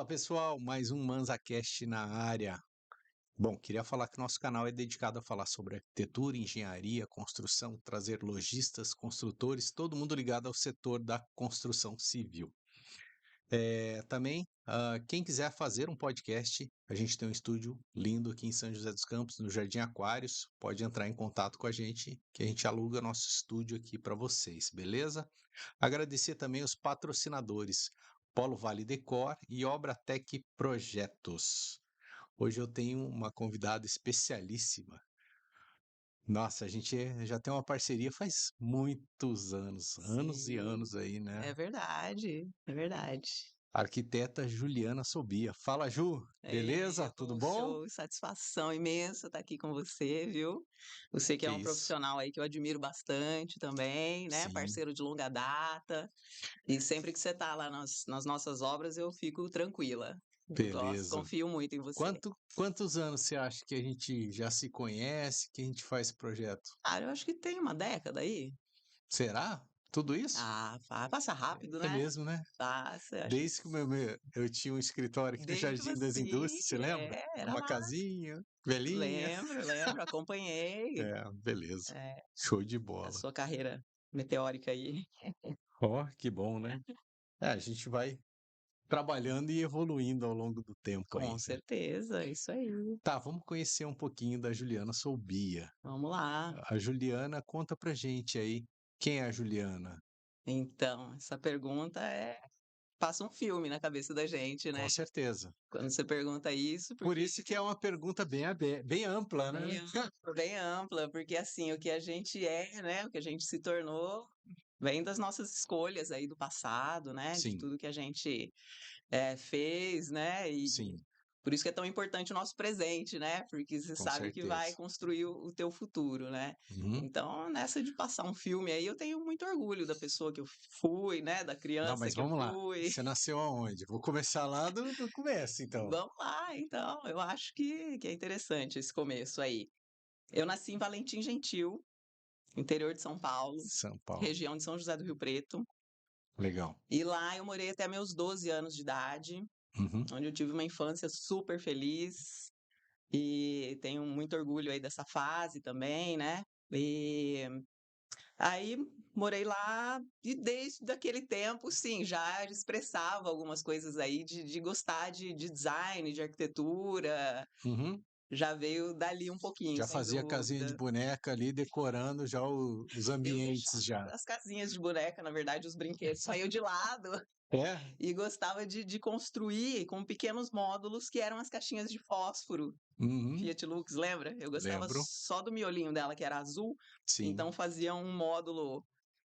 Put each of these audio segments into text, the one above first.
Fala pessoal, mais um ManzaCast na área. Bom, queria falar que nosso canal é dedicado a falar sobre arquitetura, engenharia, construção, trazer lojistas, construtores, todo mundo ligado ao setor da construção civil. Também, quem quiser fazer um podcast, a gente tem um estúdio lindo aqui em São José dos Campos, no Jardim Aquários. Pode entrar em contato com a gente, que a gente aluga nosso estúdio aqui para vocês, beleza? Agradecer também os patrocinadores, Polo Vale Decor e Obratec Projetos. Hoje eu tenho uma convidada especialíssima. Nossa, a gente já tem uma parceria faz muitos anos, anos e Sim, anos aí, né? é verdade, é verdade. Arquiteta Juliana Sobia. Fala, Ju, beleza? Tudo bom? Show, satisfação imensa estar aqui com você, viu? Você que Que é um isso. profissional aí que eu admiro bastante também, né? Sim, Parceiro de longa data. E sempre que você tá lá nas nossas obras, eu fico tranquila. Gosto, beleza. confio muito em você. Quantos anos você acha que a gente já se conhece, que a gente faz projeto? Cara, eu acho que tem uma década aí. Será? Tudo isso? Passa rápido, É né? mesmo, né? Passa, acho que Desde que eu tinha um escritório aqui no desde Jardim das você, Indústrias, você lembra? era Uma lá. casinha, velhinha. Lembro, acompanhei. Beleza. É, Show de a bola. sua carreira meteórica aí. Ó, que bom, né? A gente vai trabalhando e evoluindo ao longo do tempo Com aí, né? certeza, isso aí. Tá, vamos conhecer um pouquinho da Juliana Soubia. Vamos lá. A Juliana, conta pra gente aí quem é a Juliana. Então, essa pergunta passa um filme na cabeça da gente, Com né? certeza. Quando você pergunta isso, Por porque isso que é uma pergunta bem ampla, né? bem ampla, porque assim, o que a gente é, né? O que a gente se tornou vem das nossas escolhas aí do passado, né? De Sim, tudo que a gente fez, né? E sim, por isso que é tão importante o nosso presente, né? Porque você com sabe que vai certeza. construir o teu futuro, né? Uhum. Então, nessa de passar um filme aí, eu tenho muito orgulho da pessoa que eu fui, né? Da Não, criança mas que eu vamos lá. fui. Você nasceu aonde? Vou começar lá do começo, então. Vamos lá, então. Eu acho que é interessante esse começo aí. Eu nasci em Valentim Gentil, interior de São Paulo, São Paulo. região de São José do Rio Preto. Legal. E lá eu morei até meus 12 anos de idade, Uhum. onde eu tive uma infância super feliz. E tenho muito orgulho aí dessa fase também, né? E aí morei lá e desde aquele tempo, sim, já expressava algumas coisas aí de gostar de design, de arquitetura, Uhum. já veio dali um pouquinho, Já sem fazia casinha de dúvida. boneca ali, decorando já os Eu deixava ambientes já. as casinhas de boneca, na verdade, os brinquedos saiu de lado É? e gostava de construir com pequenos módulos que eram as caixinhas de fósforo. Uhum. Fiat Lux, lembra? Eu gostava Lembro. só do miolinho dela, que era azul, Sim. então fazia um módulo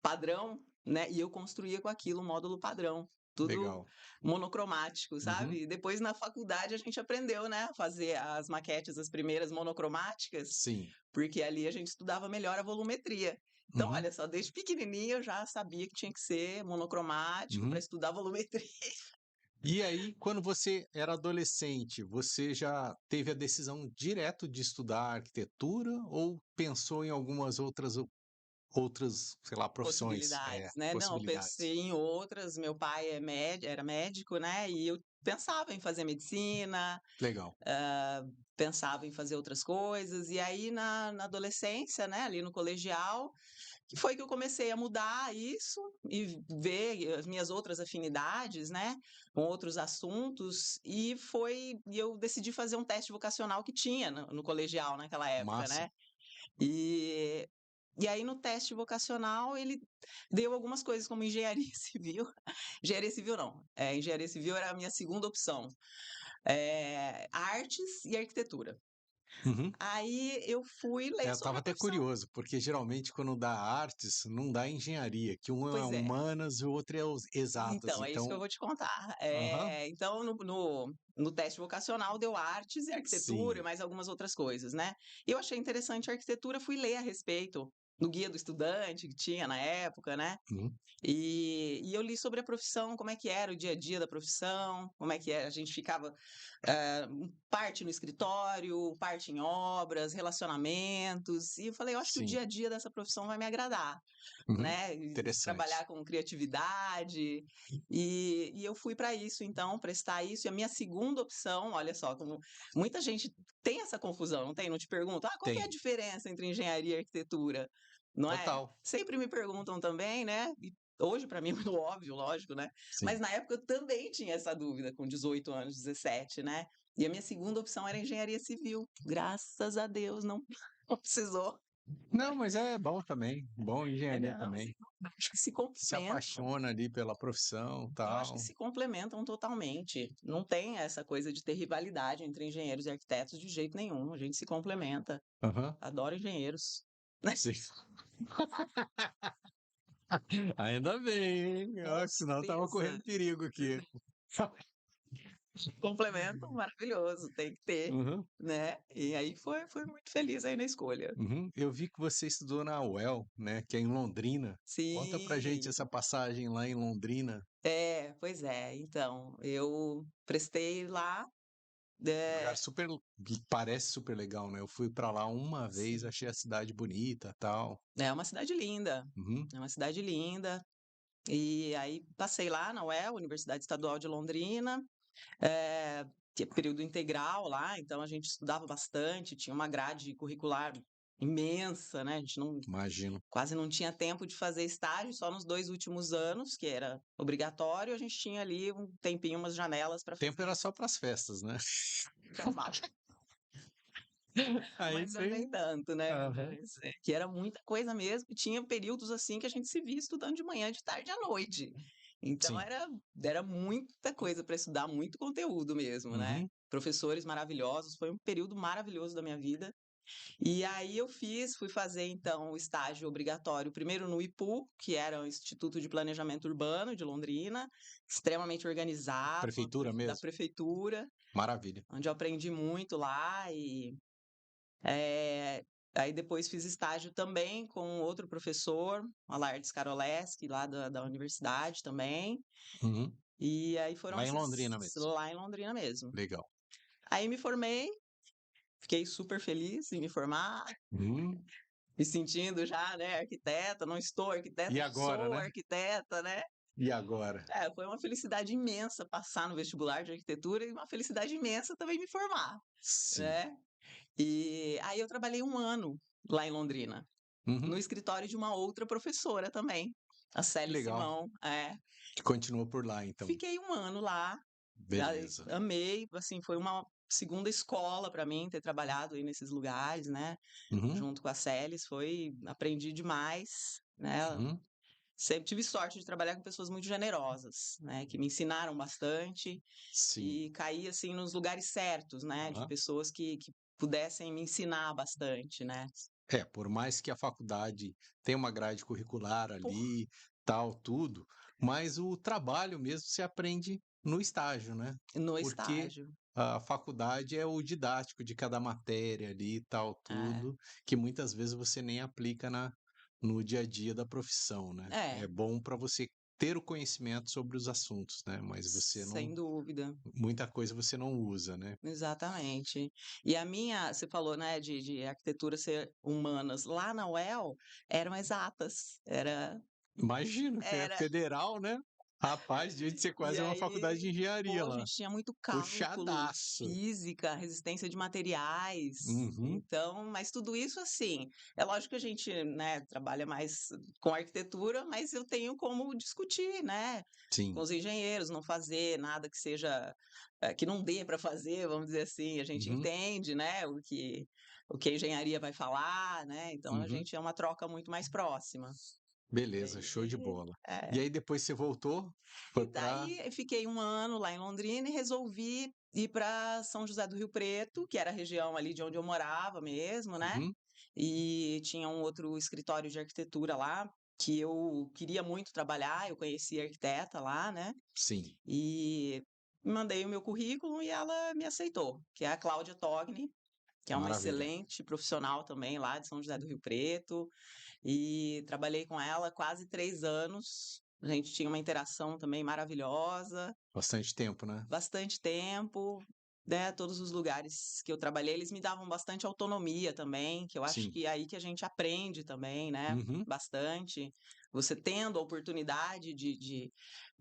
padrão, né? E eu construía com aquilo um módulo padrão, tudo Legal. monocromático, Uhum. sabe? E depois na faculdade a gente aprendeu, né, a fazer as maquetes, as primeiras monocromáticas, Sim. porque ali a gente estudava melhor a volumetria. Então, Uhum. olha só, desde pequenininha eu já sabia que tinha que ser monocromático para Uhum. estudar volumetria. E aí, quando você era adolescente, você já teve a decisão direto de estudar arquitetura ou pensou em algumas outras, sei lá, profissões, Possibilidades, né. Não, eu possibilidades? pensei em outras, meu pai era médico, né, e eu pensava em fazer medicina, Legal. pensava em fazer outras coisas, e aí na adolescência, né, ali no colegial, que foi que eu comecei a mudar isso e ver as minhas outras afinidades, né, com outros assuntos, e eu decidi fazer um teste vocacional que tinha no colegial naquela época, Massa. né. E e aí no teste vocacional ele deu algumas coisas como engenharia civil. Engenharia civil não, engenharia civil era a minha segunda opção, artes e arquitetura. Uhum. Aí eu fui ler Eu sobre estava a até profissão. curioso, porque geralmente quando dá artes, não dá engenharia, que um é Pois é, humanas e o outro é os exatas. então é isso que eu Então, vou te contar. aham, Então no teste vocacional deu artes e arquitetura e sim. mais algumas outras coisas, né. Eu achei interessante a arquitetura, fui ler a respeito. no guia do estudante que tinha na época, né? Uhum. E eu li sobre a profissão, como é que era o dia a dia da profissão, como é que a gente ficava, parte no escritório, parte em obras, relacionamentos, e eu falei: "Eu acho que o Sim. dia a dia dessa profissão vai me agradar", Uhum. né, e Interessante. trabalhar com criatividade, e eu fui para isso então, prestar isso, e a minha segunda opção, olha só como muita gente tem essa confusão, não tem? Não te perguntam: "Ah, qual que é a Tem. diferença entre engenharia e arquitetura?", não é? Total. Sempre me perguntam também, né, e hoje para mim é muito óbvio, lógico, né, mas Sim. na época eu também tinha essa dúvida com 18 anos, 17, né, e a minha segunda opção era engenharia civil. Graças a Deus não não precisou. Não, mas é bom também, bom engenharia Não, também. acho que se Se complementam. apaixona ali pela profissão, Eu acho que tal. se complementam totalmente. Não tem essa coisa de ter rivalidade entre engenheiros e arquitetos de jeito nenhum, a gente se complementa. Aham. Adoro engenheiros. Sim. Ainda bem, hein, Com ó, senão estava certeza. correndo perigo aqui. Complemento maravilhoso, tem que ter, Uhum, né. E aí fui muito feliz aí na escolha. uhum. Eu vi que você estudou na UEL, né, que é em Londrina. Conta pra gente Sim. essa passagem lá em Londrina. É, pois é. Então, eu prestei lá, Lugar eh super parece super legal, né, eu fui pra lá uma vez, sim. achei a cidade bonita, tal. É uma cidade linda, Uhum, é uma cidade linda. E aí passei lá na UEL, Universidade Estadual de Londrina, que é período integral lá, então a gente estudava bastante, tinha uma grade curricular imensa, né, a gente não imagino. quase não tinha tempo de fazer estágio, só nos 2 últimos anos, que era obrigatório, a gente tinha ali um tempinho, umas janelas para O tempo era fazer só para as festas, né. trabalho. Aí Mas nem tem tanto, né, aham, mas que era muita coisa mesmo, e tinha períodos, assim, que a gente se via estudando de manhã, de tarde e à noite. Então sim. era muita coisa para estudar, muito conteúdo mesmo, né. Uhum, Professores maravilhosos, foi um período maravilhoso da minha vida. E aí eu fui fazer então o estágio obrigatório, primeiro no IPU, que era o Instituto de Planejamento Urbano de Londrina, extremamente organizado, prefeitura da mesmo? prefeitura, Maravilha. onde eu aprendi muito lá eh, aí depois fiz estágio também com outro professor, Alardes Caroleski, lá da universidade também, Uhum. e aí foram Lá em esses Londrina mesmo. lá em Londrina mesmo. Legal. Aí me formei, fiquei super feliz em me formar, Uhum. me sentindo já, né, arquiteta, não estou E arquiteta, agora, sou né? arquiteta, né. E agora? É, foi uma felicidade imensa passar no vestibular de arquitetura e uma felicidade imensa também me formar, Sim. né. E aí eu trabalhei 1 ano lá em Londrina. No Uhum. escritório de uma outra professora também, a Que Célia legal. Simão. É. Que continuou por lá então. Fiquei 1 ano lá, aí Beleza. amei, assim, foi uma segunda escola para mim ter trabalhado aí nesses lugares, né, Uhum, junto com a Celes, aprendi demais, né. uhum. Sempre tive sorte de trabalhar com pessoas muito generosas, né, que me ensinaram bastante Sim. e caí, assim, nos lugares certos, né, de Aham. pessoas que pudessem me ensinar bastante, né. É, por mais que a faculdade tenha uma grade curricular Por ali, tal, tudo, mas o trabalho mesmo se aprende no estágio, né? no Porque estágio. a faculdade é o didático de cada matéria ali, tal, É. tudo, que muitas vezes você nem aplica no dia a dia da profissão, né? É É, bom para você ter o conhecimento sobre os assuntos, né? Mas você não, sem dúvida. muita coisa você não usa, né? Exatamente. E a minha você falou, né, de arquitetura ser humanas, lá na UEL eram exatas, Imagino que é era federal, né? Rapaz, devia ser e quase uma faculdade de aí, engenharia pô, a lá. gente tinha muito cálculo, Puxadaço. física, resistência de materiais, Uhum. então mas tudo isso, assim, é lógico que a gente, né, trabalha mais com arquitetura, mas eu tenho como discutir, né, com Sim. os engenheiros, não fazer nada que seja, que não dê para fazer, vamos dizer assim, a gente Uhum. entende, né, o que a engenharia vai falar, né, então a Uhum. gente é uma troca muito mais próxima. E Beleza, show de aí bola. E é. aí depois você voltou? Foi E pra daí fiquei 1 ano lá em Londrina e resolvi ir para São José do Rio Preto, que era a região ali de onde eu morava mesmo, né, uhum. e tinha um outro escritório de arquitetura lá, que eu queria muito trabalhar, eu conheci a arquiteta lá, né, Sim. e mandei o meu currículo e ela me aceitou, que é a Cláudia Togni, que é uma Maravilha. excelente profissional também lá de São José do Rio Preto, e trabalhei com ela quase 3 anos. A gente tinha uma interação também maravilhosa, Bastante tempo, né? bastante tempo, né, todos os lugares que eu trabalhei, eles me davam bastante autonomia também, que eu acho Sim. que é aí que a gente aprende também, né, Uhum. bastante. Você tendo a oportunidade de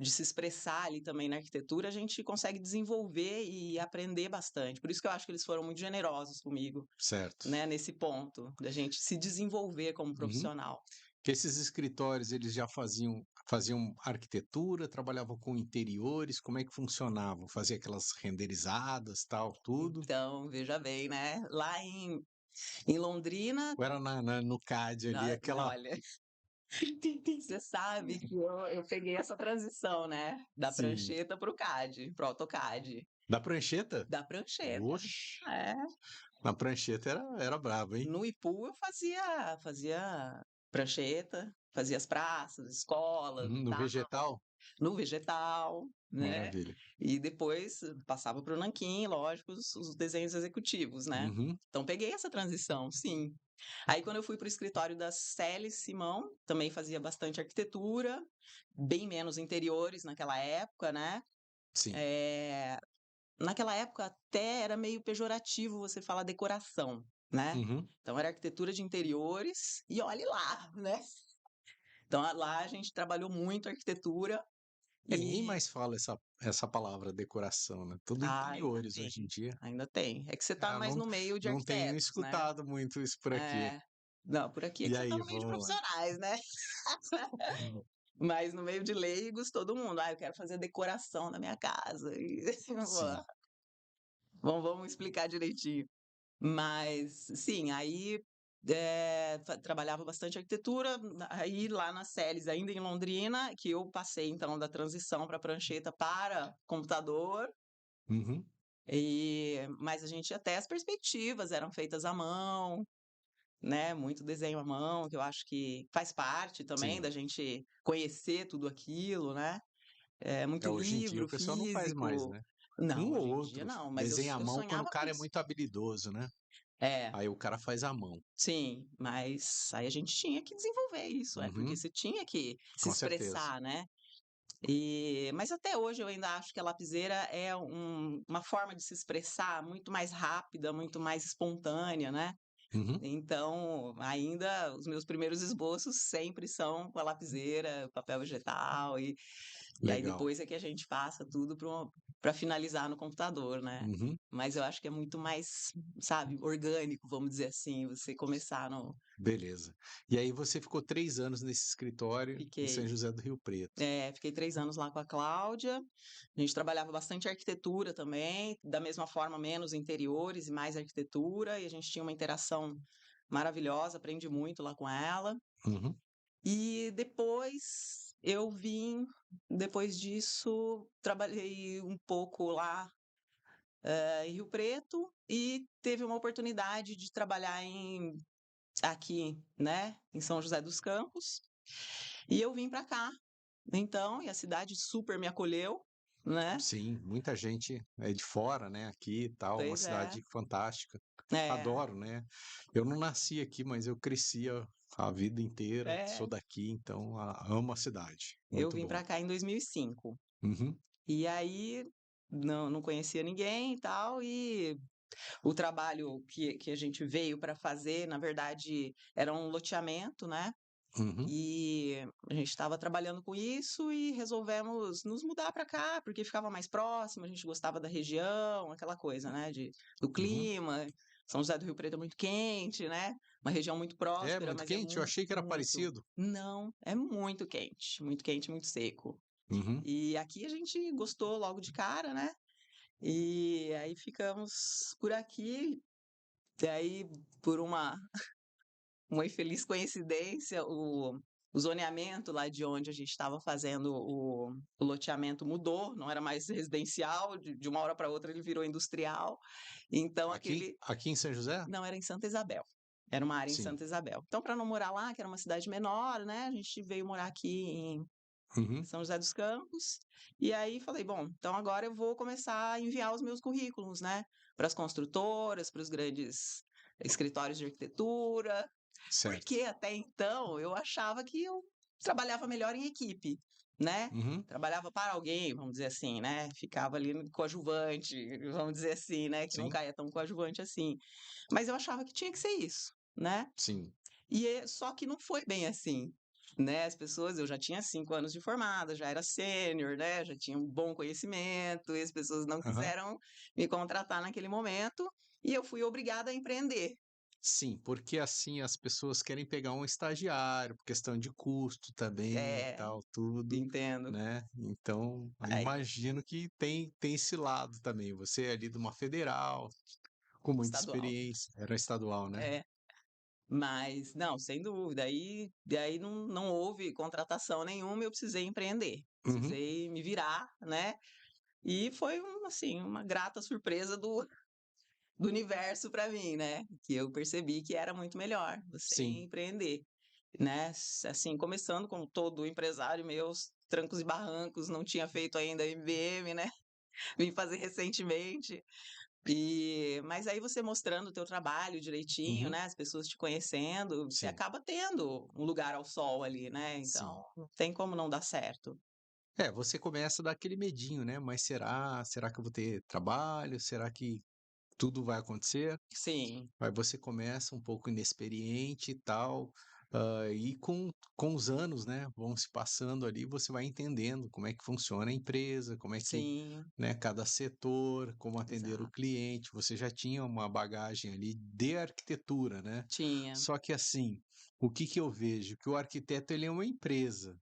se expressar ali também na arquitetura, a gente consegue desenvolver e aprender bastante. Por isso que eu acho que eles foram muito generosos comigo, Certo. né, nesse ponto, da gente se desenvolver como Uhum. profissional. Que esses escritórios, eles já faziam arquitetura, trabalhavam com interiores, como é que funcionava? Fazia aquelas renderizadas, tal, tudo? Então, veja bem, né, lá em Londrina, Ou era no CAD ali, aquela olha, você sabe que eu peguei essa transição, né, da sim. prancheta para o CAD, para o AutoCAD, Da prancheta? da prancheta. Oxe, É, na prancheta era brabo, hein? no Ipu eu fazia prancheta, fazia as praças, escolas e No tal, vegetal? no vegetal, né, Maravilha. e depois passava para o nanquim, lógico, os desenhos executivos, né. Uhum. Então peguei essa transição, sim. Aí quando eu fui para o escritório da Célie Simão, também fazia bastante arquitetura, bem menos interiores naquela época, né. Sim. Eh, Naquela época até era meio pejorativo você falar decoração, né. Uhum. Então era arquitetura de interiores e olhe lá, né. Então lá a gente trabalhou muito arquitetura É, ninguém e mais fala essa palavra decoração, né? Tudo ainda interiores hoje em tem, dia. ainda tem. É que você tá Ah, mais no meio de não tenho arquitetos, né. escutado muito isso por aqui. É. Não, por aqui é E que você tá aí, no meio de vamos lá. profissionais, né. Mas no meio de leigos, todo mundo: "Ah, eu quero fazer decoração da minha casa", e Sim. vamos explicar direitinho. Mas, sim, aí, trabalhava bastante arquitetura, aí lá na Celes, ainda em Londrina, que eu passei então da transição para prancheta para computador, Uhum. mas a gente até as perspectivas eram feitas à mão, né, muito desenho à mão, que eu acho que faz parte também Sim. da gente conhecer tudo aquilo, né. É, Muito hoje em dia o livro pessoal não faz mais, físico. né? Não, Um ou hoje em dia outro não, mas eu desenha à eu mão quando o sonhava com cara é isso. muito habilidoso, né? É, Aí o cara faz à mão. sim, mas aí a gente tinha que desenvolver isso, porque Uhum. você tinha que se Com certeza. expressar, né. Mas até hoje eu ainda acho que a lapiseira é uma forma de se expressar muito mais rápida, muito mais espontânea, né. Uhum. Então, ainda os meus primeiros esboços sempre são com a lapiseira, papel vegetal e aí Legal. depois é que a gente passa tudo para finalizar no computador, né. Uhum. Mas eu acho que é muito mais, sabe, orgânico, vamos dizer assim, você começar no Beleza. E aí você ficou 3 anos nesse escritório em São fiquei José do Rio Preto. fiquei 3 anos lá com a Cláudia, a gente trabalhava bastante arquitetura também, da mesma forma menos interiores e mais arquitetura, e a gente tinha uma interação maravilhosa, aprendi muito lá com ela. Uhum. E depois disso, trabalhei um pouco lá, em Rio Preto e teve uma oportunidade de trabalhar aqui, né, em São José dos Campos, e eu vim para cá. Então, e a cidade super me acolheu, né. Sim, muita gente é de fora, né, aqui e tal, uma Pois é. cidade fantástica. É, Adoro, né. Eu não nasci aqui, mas eu cresci a vida inteira, sou é. daqui, então amo a cidade. Eu Muito vim bom. para cá em 2005. Uhum. E aí, não conhecia ninguém e tal, e o trabalho que a gente veio para fazer, na verdade, era um loteamento, né, Uhum. e a gente estava trabalhando com isso e resolvemos nos mudar para cá, porque ficava mais próximo, a gente gostava da região, aquela coisa, né, do Uhum. clima. São José do Rio Preto é muito quente, né, uma região muito É próspera, muito mas é quente? Eu achei que era muito parecido. não, é muito quente, muito seco. Uhum. E aqui a gente gostou logo de cara, né, e aí ficamos por aqui. Daí, por uma infeliz coincidência, o zoneamento lá de onde a gente estava fazendo o loteamento mudou, não era mais residencial, de uma hora para outra ele virou industrial, então aquele Aqui em São José? não, era em Santa Isabel, era uma área em Sim. Santa Isabel. Então para não morar lá, que era uma cidade menor, né, a gente veio morar aqui em Uhum. São José dos Campos, e aí falei: "Bom, então agora eu vou começar a enviar os meus currículos, né". para as construtoras, para os grandes escritórios de arquitetura, certo. porque até então eu achava que eu trabalhava melhor em equipe, né? Uhum, Trabalhava para alguém, vamos dizer assim, né? Ficava ali no coadjuvante, vamos dizer assim, né? Que não sim, caia tão coadjuvante assim. Mas eu achava que tinha que ser isso, né? sim. Só que não foi bem assim, né? As pessoas, eu já tinha 5 anos de formada, já era sênior, né? Já tinha um bom conhecimento, e as pessoas não Aham. quiseram me contratar naquele momento, e eu fui obrigada a empreender. Sim, porque assim as pessoas querem pegar um estagiário, por questão de custo também e É, tal, tudo, entendo. né? Então, eu Aí, imagino que tem esse lado também. Você é ali de uma federal, com muita estadual. experiência, era estadual, né? É. Mas, não, sem dúvida. Aí não houve contratação nenhuma, eu precisei empreender, Uhum, precisei me virar, né? E foi assim, uma grata surpresa do universo para mim, né? Que eu percebi que era muito melhor você sim. empreender, né? Assim, começando como todo empresário meu, aos trancos e barrancos, não tinha feito ainda MBM, né? Vim fazer recentemente. Mas aí você mostrando o teu trabalho direitinho, Uhum, né, as pessoas te conhecendo, você sim, acaba tendo um lugar ao sol ali, né, sim. então não tem como não dar certo. É, você começa a dar aquele medinho, né? Mas será que eu vou ter trabalho? Será que tudo vai acontecer? Sim, Aí você começa um pouco inexperiente e tal, e com os anos, né, vão se passando ali, você vai entendendo como é que funciona a empresa, como é que, sim, né, cada setor, como atender o exato. cliente. Você já tinha uma bagagem ali de arquitetura, né? Tinha, Só que assim, o que que eu vejo? Que o arquiteto ele é uma empresa.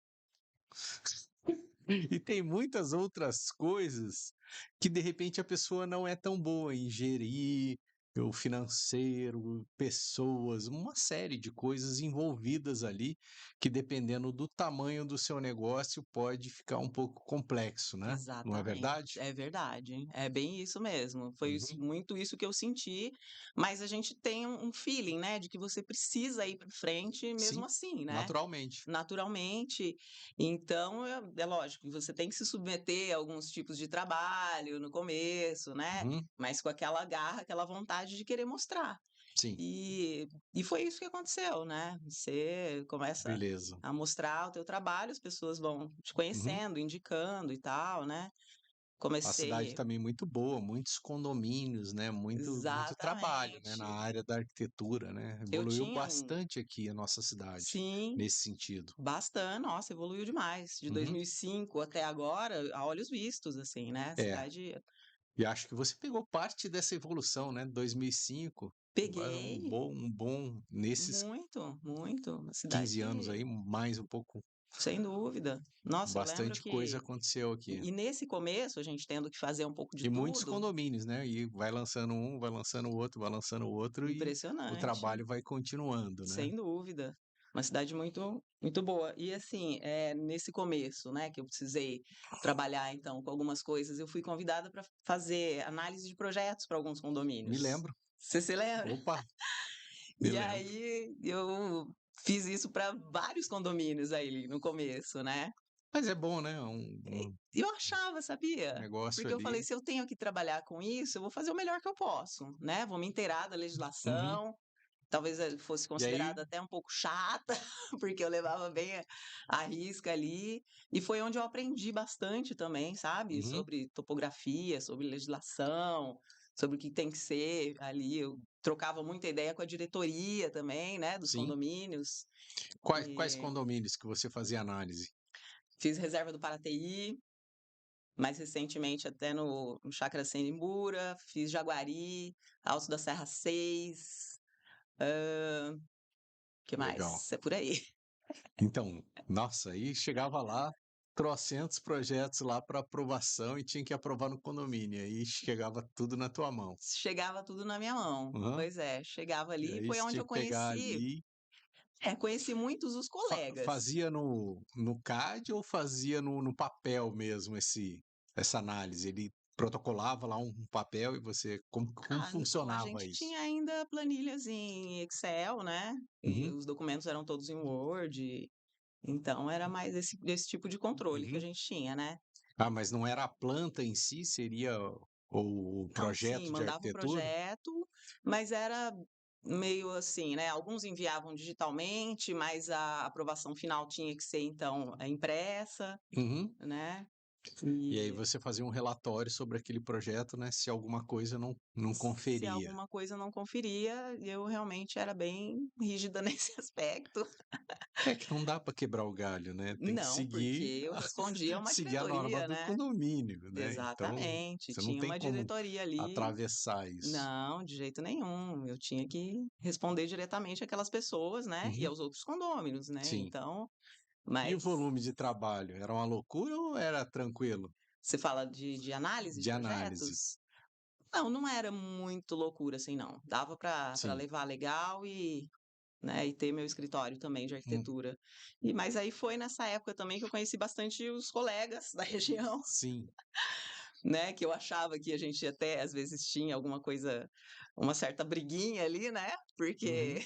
E tem muitas outras coisas que de repente a pessoa não é tão boa em gerir, o financeiro, pessoas, uma série de coisas envolvidas ali, que dependendo do tamanho do seu negócio pode ficar um pouco complexo, né? Não é exatamente, verdade? é verdade, é bem isso mesmo, foi Uhum. muito isso que eu senti, mas a gente tem um feeling, né, de que você precisa ir para frente mesmo Sim, assim, né? naturalmente. Naturalmente. Então, é lógico que você tem que se submeter a alguns tipos de trabalho no começo, né, Uhum. mas com aquela garra, aquela vontade de querer mostrar. Sim, E foi isso que aconteceu, né, você começa beleza. a mostrar o teu trabalho, as pessoas vão te Uhum. conhecendo, indicando e tal, né. A cidade Comecei também muito boa, muitos condomínios, né, muito trabalho, né, na exatamente. área da arquitetura, né, Eu evoluiu tinha um bastante aqui a nossa cidade, sim. nesse sentido. Bastante, nossa, evoluiu demais. De Uhum. 2005 até agora, a olhos vistos, assim, né, a É, cidade e acho que você pegou parte dessa evolução, né, 2005, vai peguei um bom nesses muito, muito. Uma 15 anos cidade aí, mais um pouco, sem dúvida. Nossa, eu lembro bastante coisa que aconteceu aqui. nesse começo, a gente tendo que fazer um pouco de E muitos tudo, condomínios, né, e vai lançando um, vai lançando o outro, vai lançando o outro e o impressionante, trabalho vai continuando, né. sem dúvida. Uma cidade muito muito boa. E assim, nesse começo, né, que eu precisei trabalhar, então, com algumas coisas, eu fui convidada para fazer análise de projetos para alguns Me condomínios. lembro. Você se lembra? Opa, me E lembro. aí eu fiz isso para vários condomínios aí no começo, né. Mas é bom, né, E eu achava, sabia? negócio Porque eu falei: ali. "Se eu tenho que trabalhar com isso, eu vou fazer o melhor que eu posso, né, vou me inteirar da Uhum. legislação". Talvez, fosse E aí considerada até um pouco chata, porque eu levava bem a risca ali, e foi onde eu aprendi bastante também, sabe, uhum, sobre topografia, sobre legislação, sobre o que tem que ser ali. Eu trocava muita ideia com a diretoria também, né, dos sim. condomínios, Quais e condomínios que você fazia análise? fiz reserva do Paraty, mais recentemente até no Chácara Senimbura, fiz Jaguari, Alto da Serra 6, que Legal. mais? É por aí. Então, nossa, aí chegava lá, trocentos projetos lá para aprovação e tinha que aprovar no condomínio, aí chegava tudo na tua mão. Chegava tudo na minha mão. Aham. Pois é, chegava E ali e aí foi você onde tinha eu que pegar conheci ali, conheci muitos os colegas. fazia no CAD ou fazia no papel mesmo essa análise? Ele protocolava lá um papel e você como Não, a funcionava gente isso? tinha ainda planilhas em Excel, né, e Uhum, os documentos eram todos em Word, então era mais esse tipo de controle que a uhum. gente tinha, né. Ah, mas não era a planta em si, seria Ou o Não, sim, projeto de mandava o arquitetura? projeto, mas era meio assim, né, alguns enviavam digitalmente, mas a aprovação final tinha que ser então, impressa, Uhum. né, E aí e você fazia um relatório sobre aquele projeto, né, se alguma coisa não se conferia. alguma coisa não conferia, eu realmente era bem rígida nesse aspecto. É que não dá para quebrar o galho, né, tem que Não, porque seguir eu a respondia a uma seguir a norma diretoria, do né. condomínio, né, então Exatamente, você não tinha tem uma como diretoria ali. atravessar isso. Não, de jeito nenhum. Eu tinha que responder diretamente àquelas pessoas, né, e Uhum, aos outros condôminos, né, sim. então E o mas volume de trabalho, era uma loucura ou era tranquilo? você fala de análise de De análise. projetos? Não, não era muito loucura assim não, dava para Sim. levar legal e, né, e ter meu escritório também de Hum, arquitetura. E mas aí foi nessa época também que eu conheci bastante os colegas da região, sim. né, que eu achava que a gente até às vezes tinha alguma coisa, uma certa briguinha ali, né, porque Uhum.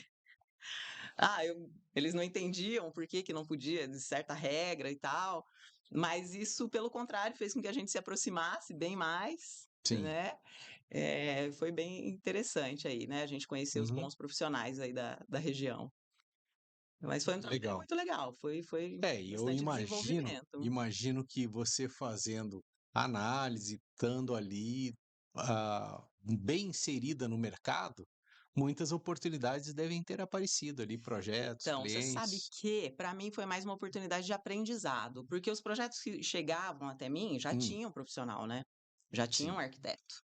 eles não entendiam por que que não podia de certa regra e tal, mas isso pelo contrário fez com que a gente se aproximasse bem mais, Sim. né, foi bem interessante aí, né, a gente conhecer os Uhum. bons profissionais aí da região. Mas foi um trabalho Legal. muito legal, foi É, e eu bastante desenvolvimento. imagino que você fazendo análise, estando ali, bem inserida no mercado, muitas oportunidades devem ter aparecido ali, projetos, Então, você sabe clientes. que para mim foi mais uma oportunidade de aprendizado, porque os projetos que chegavam até mim já Hum, tinham profissional, né, já tinham sim. um arquiteto.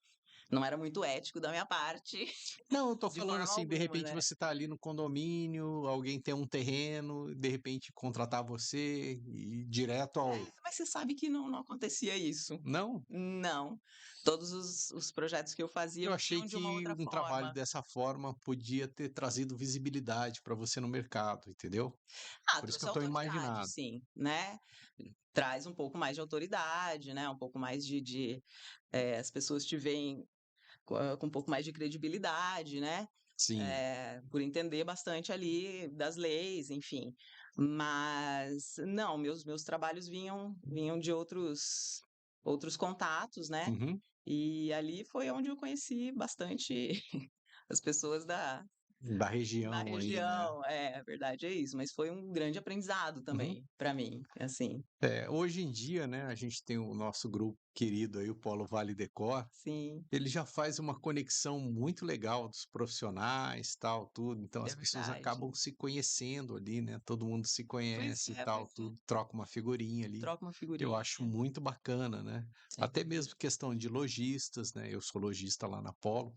Não era muito ético da minha parte, Não, eu tô de falando forma assim, de alguma, repente né. você tá ali no condomínio, alguém tem um terreno, de repente contratar você e ir direto ao Mas você sabe que não acontecia isso. não? Não. Todos os projetos que eu fazia Eu achei vinham de uma que outra um trabalho forma. dessa forma podia ter trazido visibilidade para você no mercado, entendeu? Por isso que Trouxe eu tô autoridade imaginando. sim, né. Traz um pouco mais de autoridade, né, um pouco mais as pessoas te veem com um pouco mais de credibilidade, né, Sim. por entender bastante ali das leis, enfim. Mas não, meus trabalhos vinham de outros contatos, né, Uhum. e ali foi onde eu conheci bastante as pessoas Da da região aí, né. região. É, a verdade é isso, mas foi um grande aprendizado Uhum. também para mim, assim. É, hoje em dia, né, a gente tem o nosso grupo querido aí, o Polo Vale Decor, Sim, ele já faz uma conexão muito legal dos profissionais, tal, tudo, então é as pessoas verdade. acabam se conhecendo ali, né, todo mundo se conhece e tal, Pois é, tudo, troca uma figurinha ali. troca uma Eu acho figurinha. muito bacana, né. É Até verdade. mesmo questão de lojistas, né, eu sou lojista lá na Polo,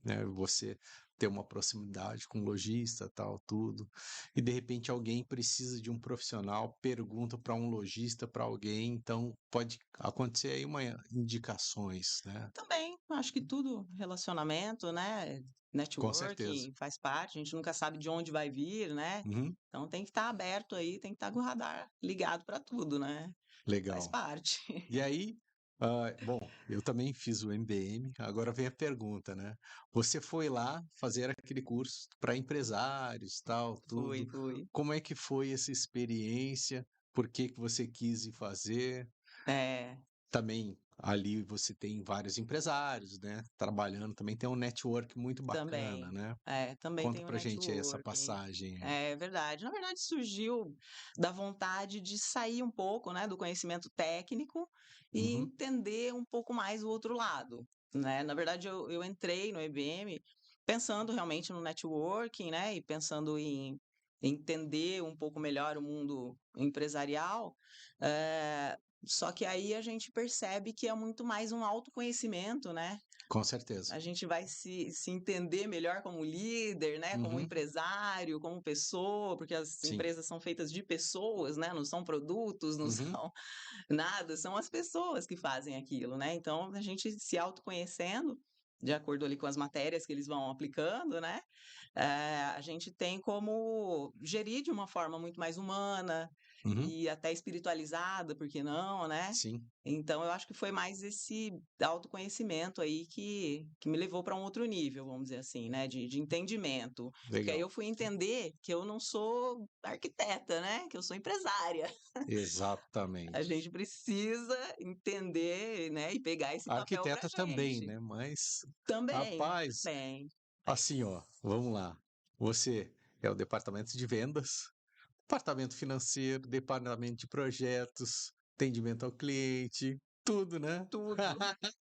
né, você ter uma proximidade com o lojista, tal, tudo. E de repente alguém precisa de um profissional, pergunta para um lojista, para alguém, então pode acontecer aí uma indicações, né. Também, acho que tudo relacionamento, né, Com certeza. networking faz parte, a gente nunca sabe de onde vai vir, né, Uhum, então tem que estar aberto aí, tem que estar com o radar ligado para tudo, né, faz legal. parte. E aí, bom, eu também fiz o MBM, agora vem a pergunta, né. Você foi lá fazer aquele curso para empresários, tal, Fui, tudo. fui. Como é que foi essa experiência? Por que que você quis ir fazer? É, Também ali você tem vários empresários, né, trabalhando, também tem um network muito bacana, também. né. Também Conta tem o pra gente aí essa networking. passagem aí. É verdade. Na verdade surgiu da vontade de sair um pouco, né, do conhecimento técnico e Uhum, entender um pouco mais o outro lado, né. Na verdade eu entrei no IBM pensando realmente no networking, né, e pensando em entender um pouco melhor o mundo empresarial, só que aí a gente percebe que é muito mais um autoconhecimento, né, com certeza. a gente vai se entender melhor como líder, né, como Uhum, empresário, como pessoa, porque as sim. empresas são feitas de pessoas, né, não são produtos, não Uhum, são nada, são as pessoas que fazem aquilo, né. Então a gente se autoconhecendo, de acordo ali com as matérias que eles vão aplicando, né, a gente tem como gerir de uma forma muito mais humana uhum, e até espiritualizada, por que não, né. sim. Então eu acho que foi mais esse autoconhecimento aí que me levou para um outro nível, vamos dizer assim, né, de entendimento. Porque aí Legal. eu fui entender que eu não sou arquiteta, né, que eu sou empresária. A Exatamente. gente precisa entender, né, e pegar esse papel pra Arquiteta também, gente. né, mas, Também, rapaz, também. assim, ó, vamos lá. Você é o departamento de vendas, departamento financeiro, departamento de projetos, atendimento ao cliente, tudo, né? Tudo,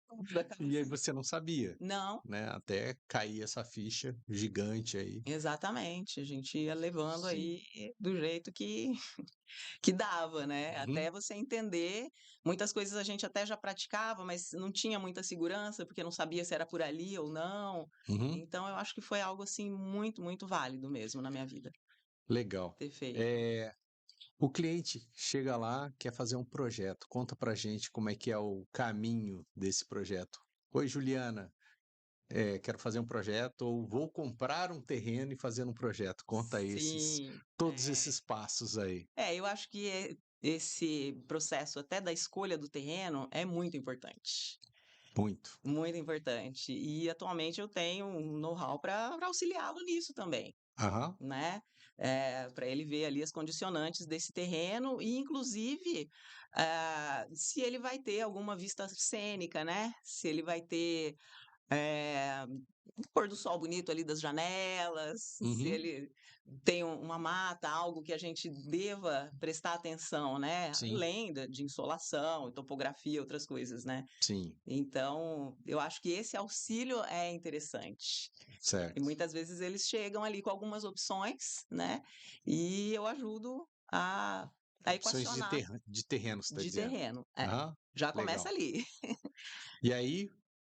tudo da E aí cabeça. você não sabia, Não, né? Até cair essa ficha gigante aí. exatamente. A gente ia levando Sim. aí do jeito que dava, né, até Uhum, você entender. Muitas coisas a gente até já praticava, mas não tinha muita segurança, porque não sabia se era por ali ou não. uhum, Então eu acho que foi algo, assim, muito, muito válido mesmo na minha vida, legal. ter feito. Eh, o cliente chega lá, quer fazer um projeto. Conta pra gente como é que é o caminho desse projeto. Oi, Juliana, quero fazer um projeto ou vou comprar um terreno e fazer um projeto. Conta Sim, todos é. esses passos aí. Eu acho que esse processo até da escolha do terreno é Muito. muito importante. E atualmente eu tenho um know-how para auxiliá-lo nisso também. Aham. Né, para ele ver ali as condicionantes desse terreno e inclusive, se ele vai ter alguma vista cênica, né, se ele vai ter, um pôr do sol bonito ali das janelas, se Uhum. ele tem uma mata, algo que a gente deva prestar atenção, né, Sim, além de insolação, topografia, outras coisas, né. sim, Então, eu acho que esse auxílio é interessante. E certo. muitas vezes eles chegam ali com algumas opções, né, e eu ajudo a Opções equacionar de terreno, você está de dizendo. terreno. Aham, Já começa legal. ali. E aí,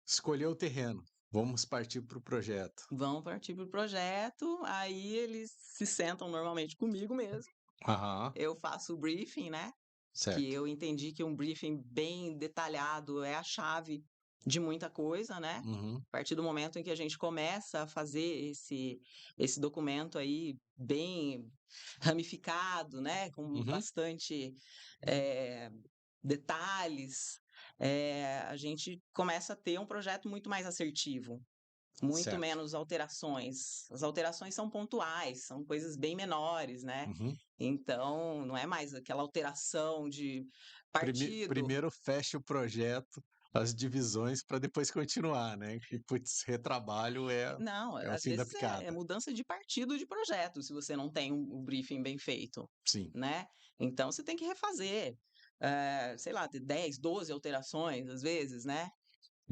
escolheu o terreno. Vamos partir para o projeto. Vão partir para o projeto, aí eles se sentam normalmente comigo mesmo, Aham, eu faço o briefing, né, que certo. eu entendi que um briefing bem detalhado é a chave de muita coisa, né. Uhum, A partir do momento em que a gente começa a fazer esse documento aí bem ramificado, né, com uhum, bastante, eh, detalhes, a gente começa a ter um projeto muito mais assertivo, muito certo. menos alterações. As alterações são pontuais, são coisas bem menores, né. Uhum. Então, não é mais aquela alteração de partido. Primeiro fecha o projeto, as divisões para depois continuar, né? Que, putz, retrabalho Não, é o às fim da vezes é picada. mudança de partido de projeto, se você não tem o briefing bem feito, Sim, né. Então você tem que refazer, sei lá, ter 10, 12 alterações, às vezes, né.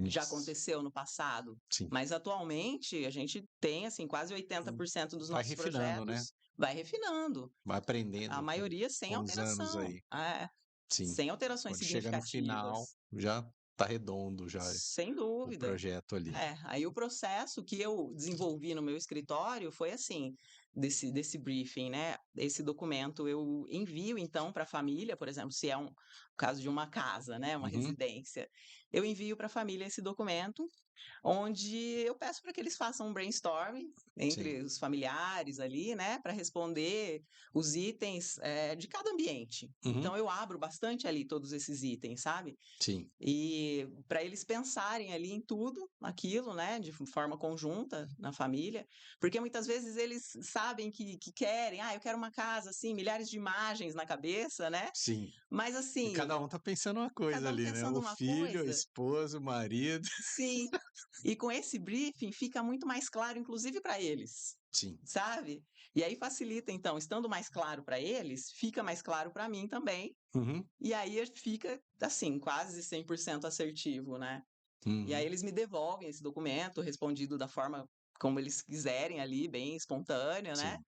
Já isso. aconteceu no passado, Sim. mas atualmente a gente tem, assim, quase Hum, 80% dos vai nossos refinando, né? projetos vai refinando, Vai a aprendendo maioria sem com os anos alteração. aí. É, Sim. sem alterações Quando chega no final, significativas. já tá redondo já Sem o dúvida. projeto ali. Aí o processo que eu desenvolvi no meu escritório foi assim, desse briefing, né, esse documento eu envio então para a família, por exemplo, se é um caso de uma casa, né, uma Uhum, residência, eu envio para a família esse documento onde eu peço para que eles façam um brainstorming sim. entre os familiares ali, né, para responder os itens, de cada ambiente. Uhum, Então eu abro bastante ali todos esses itens, sabe. sim. E para eles pensarem ali em tudo aquilo, né, de forma conjunta na família, porque muitas vezes eles sabem que querem: "Ah, eu quero uma casa assim", milhares de imagens na cabeça, né, Sim. mas E assim, cada um tá pensando uma coisa cada um ali, né? pensando O uma filho, a coisa. esposa, o marido. Sim. E com esse briefing fica muito mais claro, inclusive para eles, Sim. sabe. E aí facilita então, estando mais claro para eles, fica mais claro para mim também, Uhum, e aí fica, assim, quase 100% assertivo, né. E aí uhum, eles me devolvem esse documento respondido da forma como eles quiserem ali, bem espontâneo, né. sim.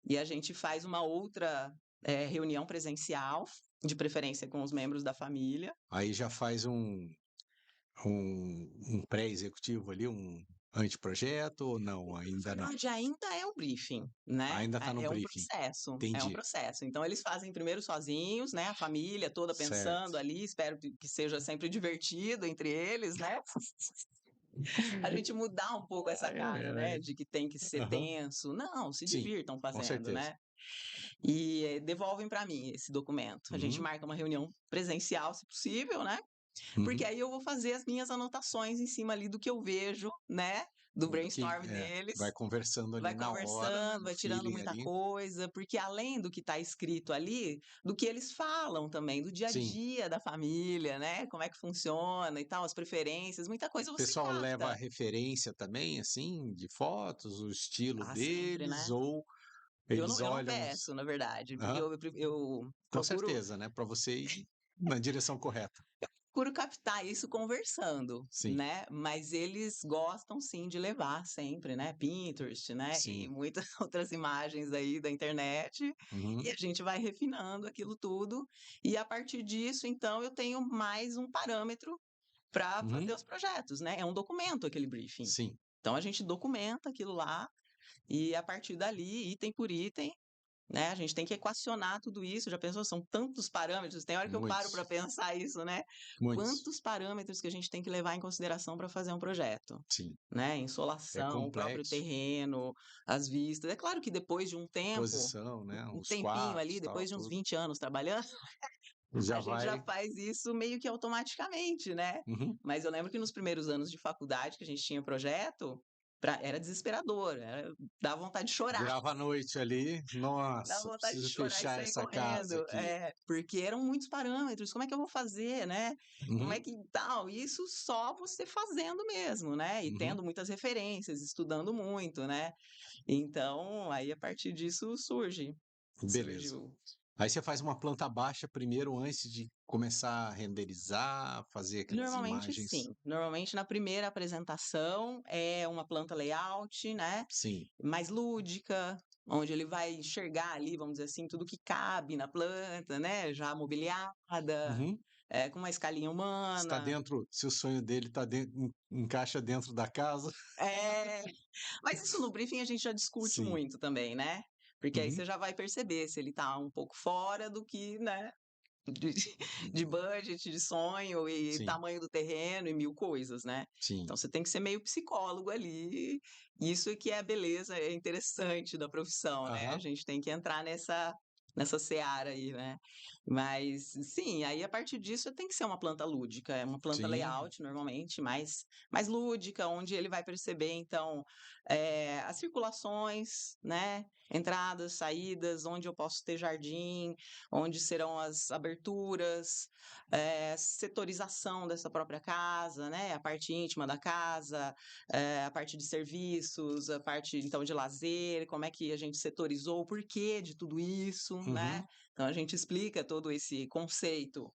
E a gente faz uma outra, reunião presencial, de preferência com os membros da família. Aí já faz um pré-executivo ali, um anteprojeto ou não? Na Ainda não? verdade, ainda é um briefing, né, Ainda tá no é um briefing. processo, é um Entendi. processo. Então eles fazem primeiro sozinhos, né, a família toda Certo. pensando ali, espero que seja sempre divertido entre eles, né. A gente mudar um pouco essa Ai, cara, ai. né, de que tem que ser Aham. tenso. Não, se Sim, divirtam com fazendo, certeza. né. e devolvem para mim esse documento. A gente Uhum, marca uma reunião presencial, se possível, né, porque uhum. aí eu vou fazer as minhas anotações em cima ali do que eu vejo, né, do Do que brainstorm vai deles. conversando ali Vai na hora, né, conversando, no vai tirando feeling muita ali. coisa, porque além do que está escrito ali, do que eles falam também, do dia a Sim. dia da família, né, como é que funciona e tal, as preferências, muita coisa O você pessoal leva a capta. referência também, assim, de fotos, o estilo Ah, sempre, deles, né. ou Eu eles não eu não olham peço, na verdade, porque aham, eu com procuro certeza, né, para você ir na direção correta. procuro captar isso conversando, Sim, né, mas eles gostam sim de levar sempre, né, Pinterest, né, e sim. muitas outras imagens aí da internet, e Uhum, a gente vai refinando aquilo tudo, e a partir disso, então, eu tenho mais um parâmetro para uhum, fazer os projetos, né, é um documento aquele briefing. sim, Então a gente documenta aquilo lá, e a partir dali, item por item, né, a gente tem que equacionar tudo isso, já pensou, são tantos parâmetros, tem hora que eu paro para muitos, pensar isso, né, muitos. quantos parâmetros que a gente tem que levar em consideração para fazer um projeto, Sim, né, é insolação, o próprio complexo. terreno, as vistas. É claro que depois de um A tempo, posição, né, um os tempinho ali, quartos, tal, depois de uns tudo. 20 anos trabalhando, Já a gente já vai faz isso meio que automaticamente, né. uhum. Mas eu lembro que nos primeiros anos de faculdade que a gente tinha projeto, era desesperador, dava vontade de chorar. Virava a noite ali, Dá nossa, vontade de preciso chorar e fechar sair essa casa correndo. aqui. É, porque eram muitos parâmetros, como é que eu vou fazer, né? Como é Uhum, que tal? Isso só você fazendo mesmo, né? E uhum, tendo muitas referências, estudando muito, né? Então, aí a partir disso beleza. surgiu. Aí você faz uma planta baixa primeiro antes de começar a renderizar, fazer aquelas Normalmente imagens. sim. Normalmente na primeira apresentação é uma planta layout, né? Sim. Mais lúdica, onde ele vai enxergar ali, vamos dizer assim, tudo que cabe na planta, né? Já mobiliada, Uhum. com uma escalinha Está humana. dentro, se o sonho dele tá encaixa dentro da casa. É, mas isso no briefing a gente já discute Sim. muito também, né? Porque aí Uhum. você já vai perceber se ele tá um pouco fora do que, né? De, de budget, de sonho e Sim, tamanho do terreno e mil coisas, né? sim, Então você tem que ser meio psicólogo ali. Isso é que é a beleza, é interessante da profissão, né? A aham, gente tem que entrar nessa seara aí, né? Mas sim, aí a partir disso tem que ser uma planta lúdica, é uma planta sim, layout normalmente, mais lúdica, onde ele vai perceber então as circulações, né? Entradas, saídas, onde eu posso ter jardim, onde serão as aberturas, setorização dessa própria casa, né, a parte íntima da casa, a parte de serviços, a parte então de lazer, como é que a gente setorizou, o porquê de tudo isso, né. uhum, Então a gente explica todo esse conceito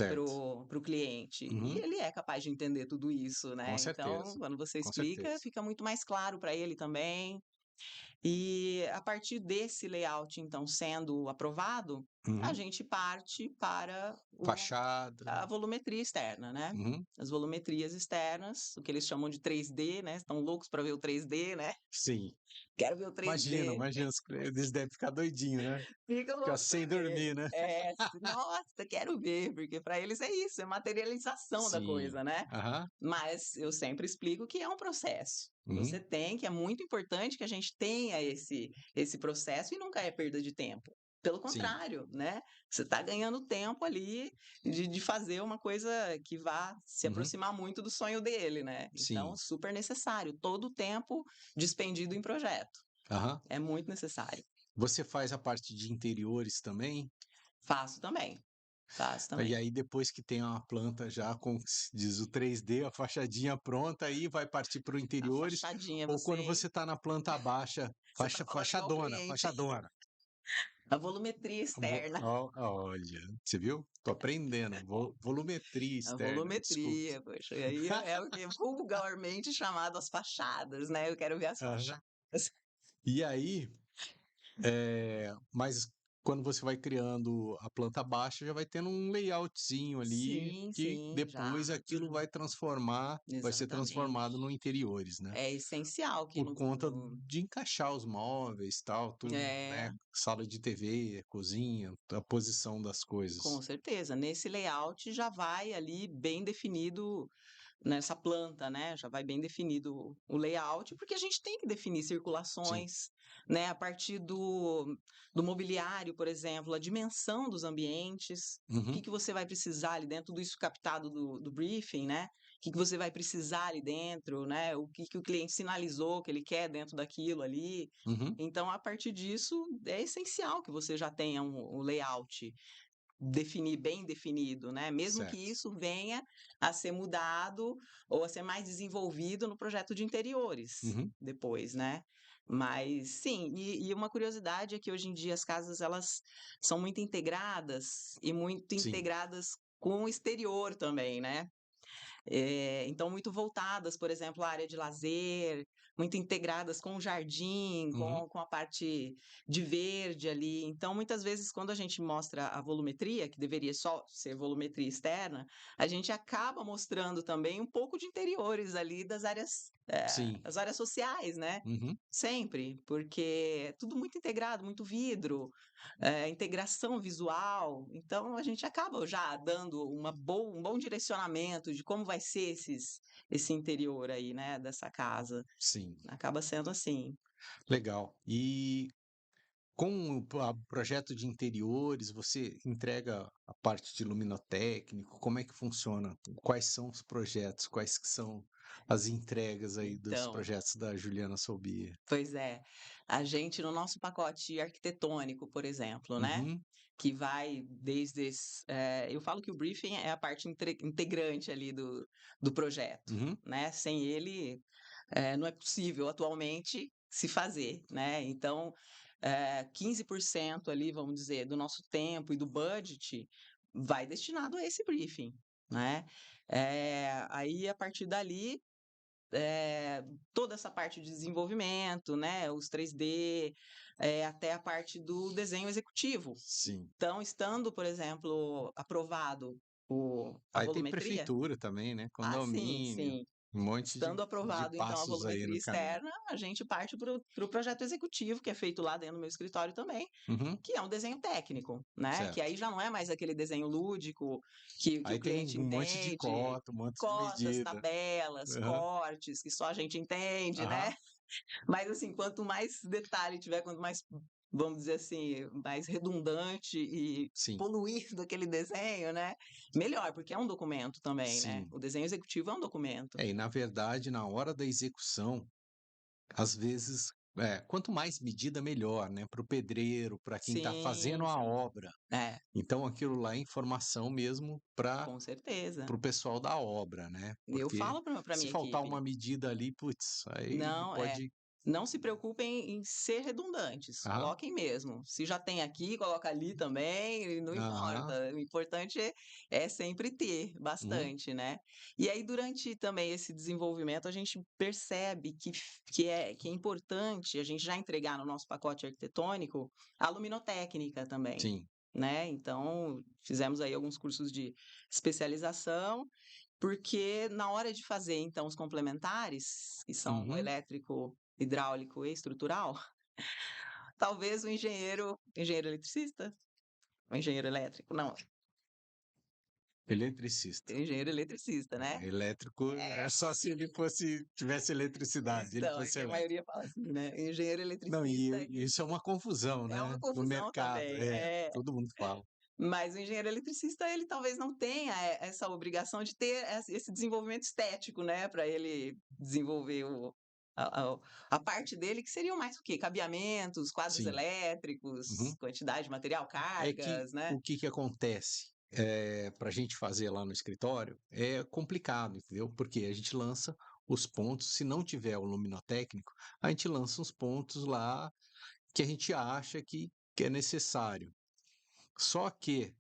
para certo. o cliente, e Uhum, ele é capaz de entender tudo isso, com né. Então, certeza, quando você com explica, certeza. fica muito mais claro para ele também. E a partir desse layout, então, sendo aprovado, a Uhum. gente parte para Fachada. a volumetria externa, né? Uhum. As volumetrias externas, o que eles chamam de 3D, né? Estão loucos para ver o 3D, né? Sim. Quero ver o Imagina, 3D. imagina, eles devem ficar doidinho, né? Fica Ficar louco sem para ver. dormir, né? Nossa, quero ver, porque para eles é isso, é materialização da Sim. coisa, né? Aham. Mas eu sempre explico que é um processo. Você Uhum. tem, que é muito importante que a gente tenha esse processo e nunca é perda de tempo. Pelo Sim. contrário, né? Você está ganhando tempo ali de fazer uma coisa que vá se Uhum. aproximar muito do sonho dele, né? Então, Sim. super necessário. Todo o tempo despendido em projeto. Aham. É muito necessário. Você faz a parte de interiores também? Faço também. Faço E também. aí depois que tem uma planta já com, se diz o 3D, a fachadinha pronta, aí vai partir para o A interiores, fachadinha, ou você, quando hein? você está na planta baixa, Você tá falando igual o fachadona, cliente, hein? fachadona. A volumetria externa. Olha, você viu? Tô aprendendo. Volumetria A externa, desculpa. volumetria, poxa, e aí é o que é vulgarmente chamado as fachadas, né, eu quero ver as Aham. fachadas. E aí, mas quando você vai criando a planta baixa, já vai tendo um layoutzinho ali, Sim, que sim, depois já. aquilo vai ser transformado Exatamente. no interiores, né? É essencial que Por no conta de encaixar os móveis, tal, tudo, é, né? Sala de TV, cozinha, a posição das com coisas. certeza. Nesse layout já vai ali bem definido nessa planta, né, já vai bem definido o layout, porque a gente tem que definir sim. circulações, né, a partir do mobiliário, por exemplo, a dimensão dos ambientes, o que Uhum, que você vai precisar ali dentro, tudo isso captado do briefing, né, o que que você vai precisar ali dentro, né, o que que o cliente sinalizou que ele quer dentro daquilo ali. uhum, Então, a partir disso, é essencial que você já tenha um layout bem definido, né, mesmo que certo. isso venha a ser mudado ou a ser mais desenvolvido no projeto de interiores Uhum, depois, né. Mas sim, e uma curiosidade é que hoje em dia as casas elas são muito integradas e muito sim. integradas com o exterior também, né. Então muito voltadas, por exemplo, à área de lazer, muito integradas com o jardim, Uhum, com a parte de verde ali. Então, muitas vezes, quando a gente mostra a volumetria, que deveria só ser volumetria externa, a gente acaba mostrando também um pouco de interiores ali das áreas, sim. das áreas sociais, né. Uhum, Sempre, porque é tudo muito integrado, muito vidro, integração visual, então a gente acaba já dando um bom direcionamento de como vai ser esse interior aí, né, dessa casa. sim. Acaba sendo assim. Legal. E com o projeto de interiores, você entrega a parte de luminotécnico? Como é que funciona? Quais são os projetos? Quais que são as entregas aí dos Então, projetos da Juliana Sobia? pois é, a gente no nosso pacote arquitetônico, por exemplo, né, Uhum, que vai eu falo que o briefing é a parte integrante ali do projeto, uhum, né, sem ele, não é possível atualmente se fazer, né. Então, 15% ali, vamos dizer, do nosso tempo e do budget vai destinado a esse briefing, né. Aí a partir dali, toda essa parte de desenvolvimento, né, os 3D, até a parte do desenho executivo. sim. Então, estando, por exemplo, aprovado a Aí tem volumetria, prefeitura também, né? sim, Condomínio, sim. um monte Estando de aprovado, então, a passos aí volumetria no caminho. externa, a gente parte para o projeto executivo, que é feito lá dentro do meu escritório também, Uhum, que é um desenho técnico, né, que certo. aí já não é mais aquele desenho lúdico que o Aí tem cliente um monte de entende, cota, um monte de cotas, medida. tabelas, Aham, cortes, que só a gente entende, né. aham, Mas, assim, quanto mais detalhe tiver, quanto mais, vamos dizer assim, mais redundante e sim, poluído aquele desenho, né, melhor, porque é um documento também, né. sim. O desenho executivo é um documento. É, e na verdade, na hora da execução, às vezes, quanto mais medida, melhor, né? Para o pedreiro, para quem está fazendo Sim, a sim. obra. É, Então, aquilo lá é informação mesmo para com certeza. o pessoal da obra, né? Eu Porque falo para se minha faltar equipe. uma medida ali, putz, aí Não, pode. não se preocupem em ser redundantes, Aham, coloquem mesmo. Se já tem aqui, coloca ali também, e não aham, importa. O importante é sempre ter uhum, bastante, né. E aí durante também esse desenvolvimento a gente percebe que é importante a gente já entregar no nosso pacote arquitetônico a luminotécnica também, sim. né. Então, fizemos aí alguns cursos de especialização porque na hora de fazer, então, os complementares, que são o Uhum. elétrico, hidráulico e estrutural, talvez o engenheiro eletricista? O engenheiro elétrico? Não, Eletricista. o engenheiro eletricista, né. Elétrico é só se ele tivesse eletricidade, ele Então, é fosse que a elétrico. maioria fala assim, né, engenheiro Não, eletricista e isso é uma confusão, é né, uma no confusão mercado. também. É, todo mundo fala. Mas o engenheiro eletricista, ele talvez não tenha essa obrigação de ter esse desenvolvimento estético, né, para ele desenvolver a parte dele que seriam mais o quê? Cabeamentos, quadros Sim. elétricos, Uhum. quantidade de material, É que cargas, né. o que que acontece, pra gente fazer lá no escritório, é complicado, entendeu, porque a gente lança os pontos, se não tiver o luminotécnico, a gente lança os pontos lá que a gente acha que é necessário. Só que,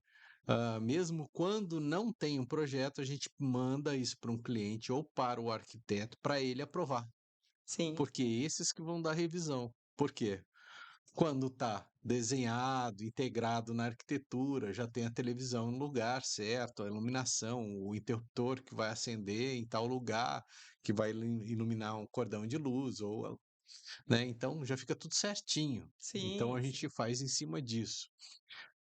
mesmo quando não tem um projeto, a gente manda isso para um cliente ou para o arquiteto para ele aprovar, Sim, porque esses que vão dar revisão. Por quê? Quando está desenhado, integrado na arquitetura, já tem a televisão no lugar certo, a iluminação, o interruptor que vai acender em tal lugar, que vai iluminar um cordão de luz, ou, né? Então já fica tudo certinho. Então sim, a sim, gente faz em cima disso.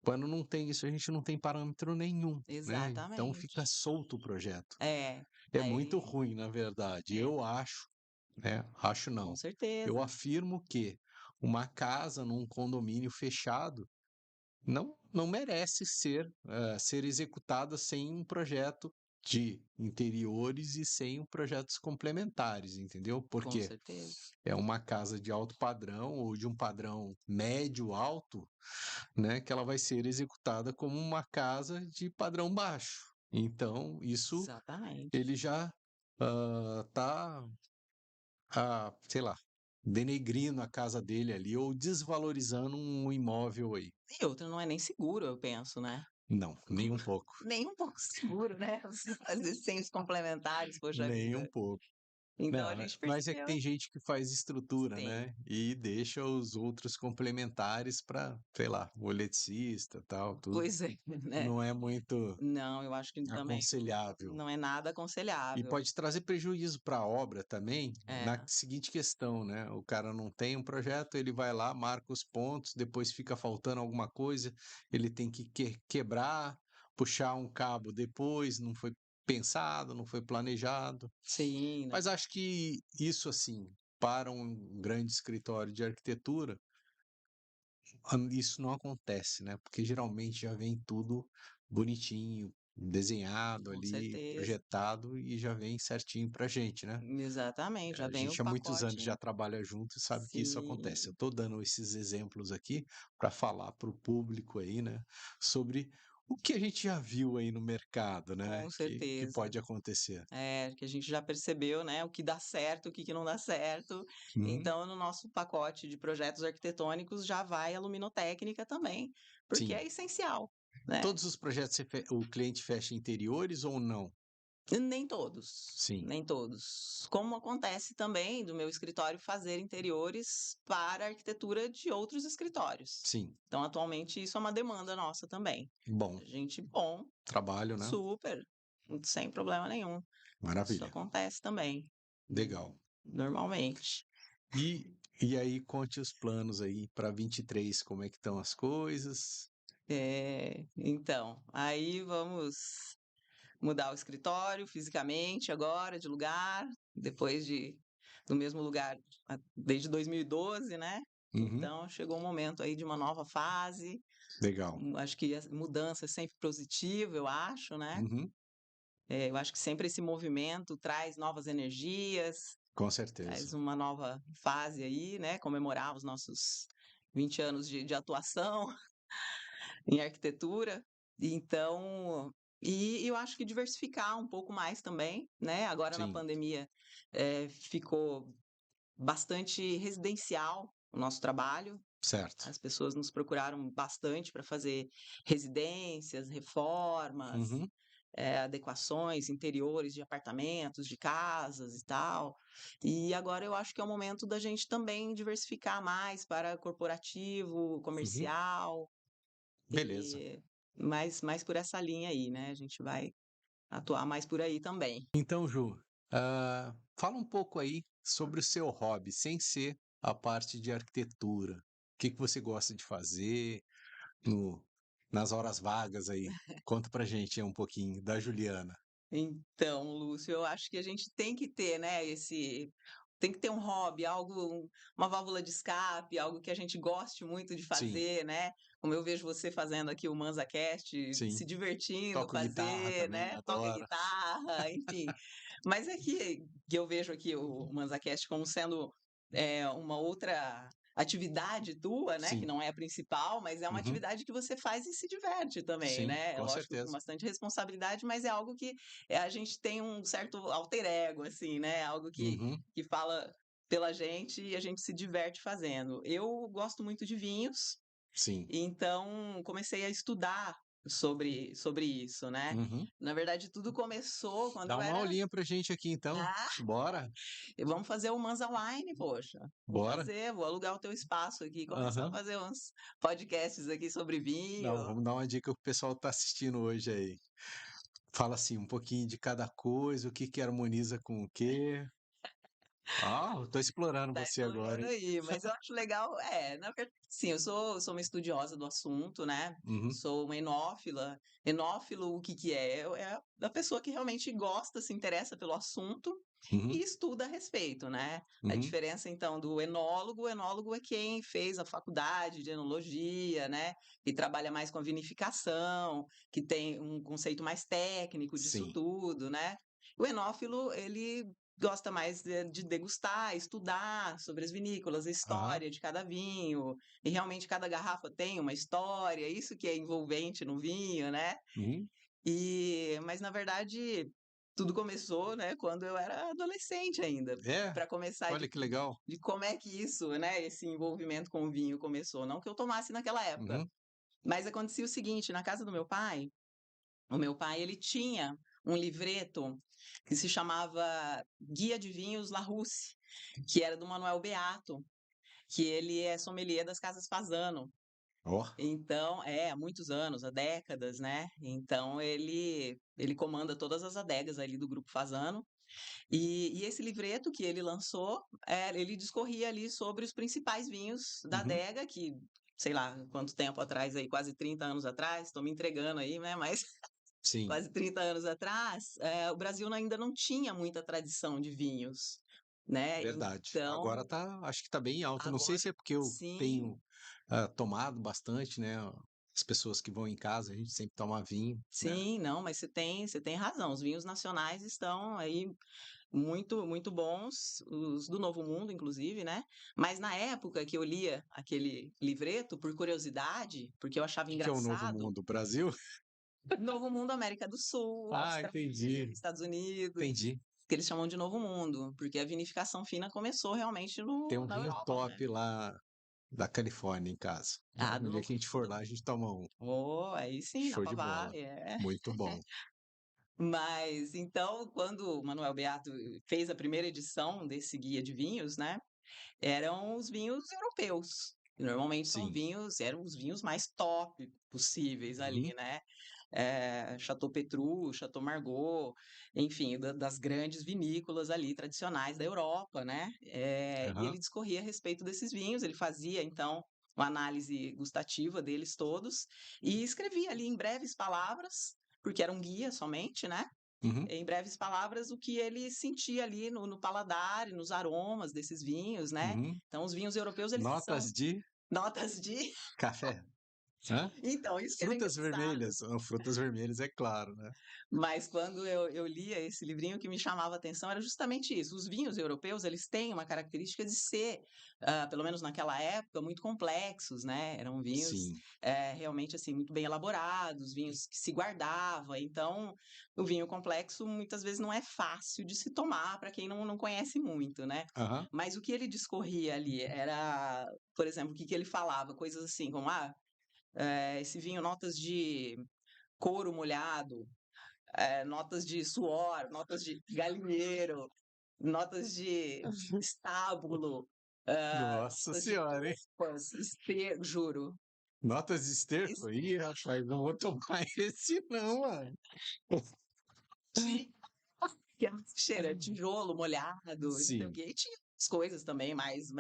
Quando não tem isso, a gente não tem parâmetro nenhum, né? Então fica exatamente. solto o projeto. É. é muito É, ruim, na verdade. é, Eu acho, né? Acho com não. Eu certeza. afirmo que uma casa num condomínio fechado não merece ser executada sem um projeto de interiores e sem projetos complementares, entendeu? Com Porque certeza. é uma casa de alto padrão ou de um padrão médio alto, né, que ela vai ser executada como uma casa de padrão baixo. Então, isso Exatamente. ele já está, sei lá, denegrindo a casa dele ali ou desvalorizando um imóvel aí. E outra, não é nem seguro, eu penso, né? Não, nem um pouco. Nem um pouco seguro, né? Você fazer sem os complementares, poxa Nem um vida. pouco. Então a Não, gente mas é que percebeu. tem gente que faz estrutura, Sim, né? E deixa os outros complementares para, sei lá, o eletricista, tal, tudo. pois é, né? Não é muito Não, eu acho que também aconselhável. não é nada E aconselhável. pode trazer prejuízo para a obra também, na É, seguinte questão, né? O cara não tem um projeto, ele vai lá, marca os pontos, depois fica faltando alguma coisa, ele tem que quebrar, puxar um cabo depois, não foi pensado, não foi planejado. sim, Mas não. acho que isso, assim, para um grande escritório de arquitetura, isso não acontece, né? Porque geralmente já vem tudo bonitinho, desenhado Com ali, certeza. projetado e já vem certinho pra gente, né? Exatamente, já A vem o gente há muitos anos já pacote. trabalha junto e sabe que isso acontece. Eu Sim, estou dando esses exemplos aqui para falar para o público aí, né, sobre o que a gente já viu aí no mercado, né, com que certeza. pode acontecer. É, que a gente já percebeu, né, o que dá certo, o que que não dá certo. Uhum. Então, no nosso pacote de projetos arquitetônicos já vai a luminotécnica também, porque Sim. é essencial, né? Todos os projetos o cliente fecha interiores ou não? Nem todos, Sim, nem todos. Como acontece também do meu escritório fazer interiores para a arquitetura de outros escritórios. sim. Então, atualmente, isso é uma demanda nossa também. Bom, A gente, bom, trabalho, né? super, sem problema nenhum. Isso Maravilha. acontece também, Legal. normalmente. E aí, conte os planos aí para 23, como é que estão as coisas? Então, aí vamos mudar o escritório fisicamente agora, de lugar, depois de no mesmo lugar desde 2012, né? Uhum, Então, chegou o momento aí de uma nova fase. legal. Acho que a mudança é sempre positiva, eu acho, né? Uhum, Eu acho que sempre esse movimento traz novas energias, com traz certeza. uma nova fase aí, né? Comemorar os nossos 20 anos de atuação em arquitetura. Então, e eu acho que diversificar um pouco mais também, né? Agora na Sim, pandemia ficou bastante residencial o nosso trabalho. certo. As pessoas nos procuraram bastante para fazer residências, reformas, Uhum, adequações, interiores de apartamentos, de casas e tal. E agora eu acho que é o momento da gente também diversificar mais para corporativo, uhum. comercial, Beleza. e mais por essa linha aí, né? A gente vai atuar mais por aí também. Então, Ju, fala um pouco aí sobre o seu hobby, sem ser a parte de arquitetura. O que que você gosta de fazer no, nas horas vagas aí? Conta pra gente aí um pouquinho da Juliana. Então, Lúcio, eu acho que a gente tem que ter, né, tem que ter um hobby, uma válvula de escape, algo que a gente goste muito de Sim, fazer, né? Como eu vejo você fazendo aqui o ManzaCast, se sim. divertindo, Toco guitarra fazer, também, né? Toca adoro. guitarra, enfim. Mas é que eu vejo aqui o ManzaCast como sendo uma outra atividade tua, né? Que Sim. não é a principal, mas é uma Uhum. atividade que você faz e se diverte também, Sim, né? É com lógico, com certeza. bastante responsabilidade, mas é algo que a gente tem um certo alter ego, assim, né? Algo Uhum. que fala pela gente e a gente se diverte fazendo. Eu gosto muito de vinhos, Sim. então comecei a estudar sobre isso, né? Uhum. Na verdade, tudo começou quando Dá eu uma era. aulinha pra gente aqui então. Ah, Bora? vamos fazer o Manza Wine, poxa. Vou Bora? fazer, vou alugar o teu espaço aqui e começar a Aham. fazer uns podcasts aqui sobre Não, vinho. vamos dar uma dica pro pessoal que tá assistindo hoje aí. Fala assim, um pouquinho de cada coisa, o que que harmoniza com o quê. Ah, tô explorando Tá você agora, explorando hein. aí, mas eu acho legal na verdade, sim, eu sou uma estudiosa do assunto, né, Uhum, sou uma enófila. Enófilo, o que que é? É a pessoa que realmente gosta, se interessa pelo assunto uhum, e estuda a respeito, né. A uhum. diferença então do enólogo, o enólogo é quem fez a faculdade de enologia, né, que trabalha mais com a vinificação, que tem um conceito mais técnico disso Sim. tudo, né. O enófilo, ele gosta mais de degustar, estudar sobre as vinícolas, a Aham. história de cada vinho, e realmente cada garrafa tem uma história, isso que é envolvente no vinho, né. Uhum. Mas na verdade, tudo começou, né, quando eu era adolescente ainda, É? para começar Olha que legal. de como é que isso, né, esse envolvimento com o vinho começou, não que eu tomasse naquela época, Uhum. mas acontecia o seguinte, na casa do meu pai, o meu pai, ele tinha um livreto que se chamava Guia de Vinhos Larousse, que era do Manuel Beato, que ele é sommelier das Casas Fasano. Ó. Então há muitos anos, há décadas, né, então ele comanda todas as adegas ali do Grupo Fasano, e esse livreto que ele lançou, ele discorria ali sobre os principais vinhos da Uhum. adega que, sei lá quanto tempo atrás aí, quase 30 anos atrás, estou me entregando aí, né, mas Sim, quase 30 anos atrás, o Brasil ainda não tinha muita tradição de vinhos, né, verdade. Agora então acho que tá bem alta. Não sei agora se é porque eu sim, tenho, tomado bastante, né, as pessoas que vão em casa, a gente sempre toma vinho, né. sim, não, mas você tem razão, os vinhos nacionais estão aí muito, muito bons, os do Novo Mundo inclusive, né, mas na época que eu lia aquele livreto, por curiosidade, porque eu O achava que que é o Novo engraçado, Mundo? Brasil? Novo Mundo, América do Sul, Ah, Austrália, entendi, Estados Unidos, entendi. que eles chamam de Novo Mundo, porque a vinificação fina começou realmente Tem no um na vinho Europa, né. top lá da Califórnia em casa. Ah, No do dia Novo que a gente for Mundo. lá, a gente toma um. Oh, aí sim, Show Napa de bola. Valley, é. Muito bom. Mas, então, quando o Manuel Beato fez a primeira edição desse guia de vinhos, né, eram os vinhos europeus. Normalmente Sim. eram os vinhos mais top possíveis ali, Uhum. né. Chateau Petrus, Chateau Margaux, enfim, das grandes vinícolas ali tradicionais da Europa, né. E Aham. ele discorria a respeito desses vinhos, ele fazia então uma análise gustativa deles todos, e escrevia ali em breves palavras, porque era um guia somente, né, Uhum. em breves palavras o que ele sentia ali no paladar e nos aromas desses vinhos, né. Uhum. Então os vinhos europeus eles são Notas de notas de café. Hã? então, isso que era Frutas engraçado. vermelhas. Frutas vermelhas, é claro, né. Mas quando eu lia esse livrinho, o que me chamava a atenção era justamente isso, os vinhos europeus, eles têm uma característica de ser, pelo menos naquela época, muito complexos, né, eram vinhos, Sim. realmente, assim, muito bem elaborados, vinhos que se guardava, então, o vinho complexo muitas vezes não é fácil de se tomar para quem não conhece muito, né. Aham. Mas o que ele discorria ali era, por exemplo, o que que ele falava, coisas assim como: esse vinho notas de couro molhado, notas de suor, notas de galinheiro, notas de estábulo, Nossa notas de senhora, hein. roupas, juro. Notas de esterco? Esse Ih, rapaz, não vou tomar esse não, mano. ti que cheira tijolo molhado, não sei o Sim. quê, e tinha as coisas também mais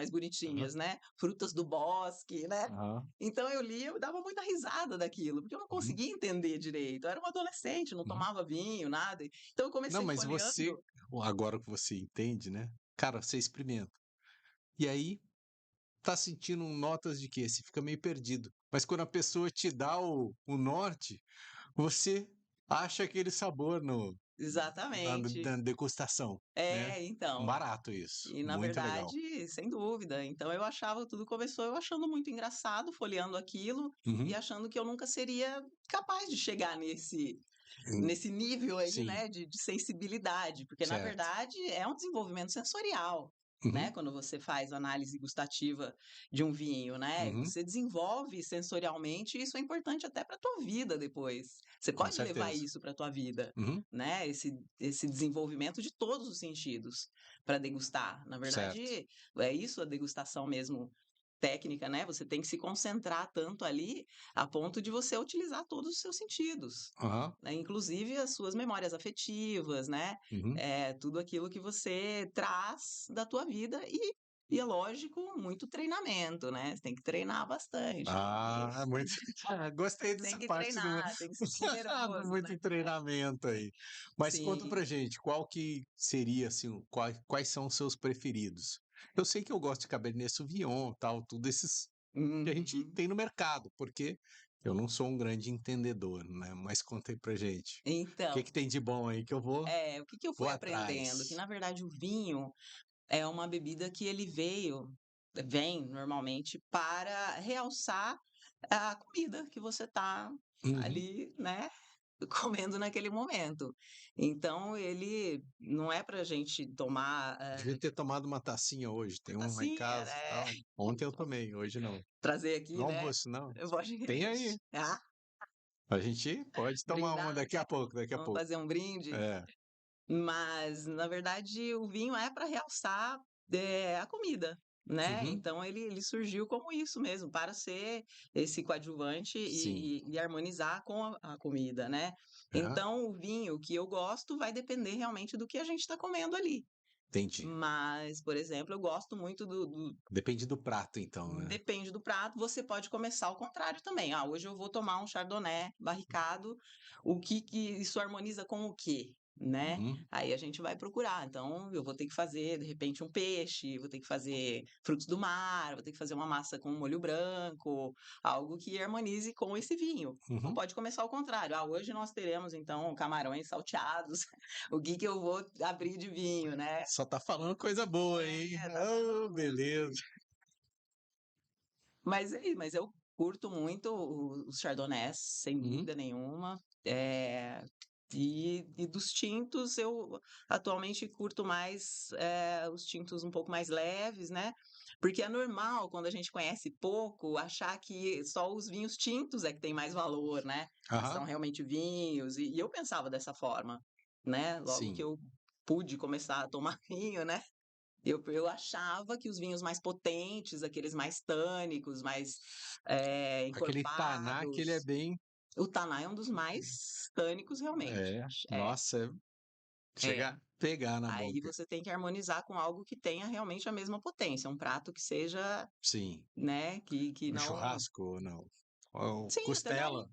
Aham. bonitinhas, né, frutas do bosque, né. Aham. Então eu lia, eu dava muita risada daquilo, porque eu não Uhum. conseguia entender direito, eu era uma adolescente, não Uhum. tomava vinho, nada, então eu Não, comecei mas você folheando. agora que você entende, né, cara, você experimenta. E aí, tá sentindo notas de quê? Você fica meio perdido. Mas quando a pessoa te dá o norte, você acha aquele sabor no na Exatamente. na degustação, né. Então. Barato isso, E na muito legal. verdade, sem dúvida. Então eu achava tudo começou eu achando muito engraçado, folheando aquilo e Uhum. achando que eu nunca seria capaz de chegar Hum, nesse nível aí, sim, né, de sensibilidade, porque na certo. verdade é um desenvolvimento sensorial, né, Uhum, quando você faz a análise gustativa de um vinho, né, uhum, você desenvolve sensorialmente e isso é importante até para tua vida depois. Você com pode levar certeza. isso para tua vida, Uhum, né, esse desenvolvimento de todos os sentidos para degustar. Na certo. verdade, é isso a degustação mesmo técnica, né, você tem que se concentrar tanto ali, a ponto de você utilizar todos os seus sentidos, Aham. né, inclusive as suas memórias afetivas, né, Uhum. tudo aquilo que você traz da tua vida e é lógico, muito treinamento, né, você tem que treinar bastante, Ah, muito gostei tem dessa que parte do treinar, tem que ser do poderoso, né. muito treinamento aí. Mas conta Sim. pra gente, qual que seria, assim, quais são os seus preferidos? Eu sei que eu gosto de Cabernet Sauvignon, tal, tudo esses que a gente Uhum. tem no mercado, porque eu não sou um grande entendedor, né, mas conta aí pra gente. O que Então, que tem de bom aí que eu o que que eu vou fui aprendendo? Que atrás? na verdade o vinho é uma bebida que ele vem normalmente para realçar a comida que você tá Uhum. ali, né, comendo naquele momento. Então ele não é pra gente tomar, Devia ter tomado uma tacinha hoje, tem um lá em tacinha, casa, né, tal. Ontem eu tomei, hoje não. trazer No aqui, né, almoço não. eu gosto de Tem aí. ah, A gente pode tomar uma brindar, daqui a pouco, daqui a vamos pouco. fazer um brinde. É. Mas, na verdade, o vinho é para realçar, a comida, né, Uhum. então ele surgiu como isso mesmo, para ser esse coadjuvante Sim. e harmonizar com a comida, né. Aham. Então o vinho que eu gosto vai depender realmente do que a gente está comendo ali. Entendi. Mas, por exemplo, eu gosto muito do Depende do prato então, né. depende do prato, você pode começar ao contrário também. "Ah, hoje eu vou tomar um chardonnay barricado", o que que isso harmoniza com o quê, né? Uhum. Aí a gente vai procurar, então eu vou ter que fazer, de repente, um peixe, vou ter que fazer frutos do mar, vou ter que fazer uma massa com molho branco, algo que harmonize com esse vinho. Ou Uhum. pode começar ao contrário, "Ah, hoje nós teremos então camarões salteados", o que que eu vou abrir de vinho, né? Só tá falando coisa boa, hein. Tá falando Ô, muito. beleza. Mas eu curto muito os chardonnays, sem Uhum. dúvida nenhuma. E dos tintos eu atualmente curto mais, os tintos um pouco mais leves, né, porque é normal quando a gente conhece pouco achar que só os vinhos tintos é que tem mais valor, né, que Aham. são realmente vinhos, e eu pensava dessa forma, né, logo que Sim. eu pude começar a tomar vinho, né, eu achava que os vinhos mais potentes, aqueles mais tânicos, mais, Aquele taná que ele é encorpados, bem o taná é um dos mais tânicos realmente. é, É, nossa, chega é. a pegar na Aí boca. você tem que harmonizar com algo que tenha realmente a mesma potência, um prato que seja, Sim. né, que No não churrasco ou não? Ou sim, até na costela?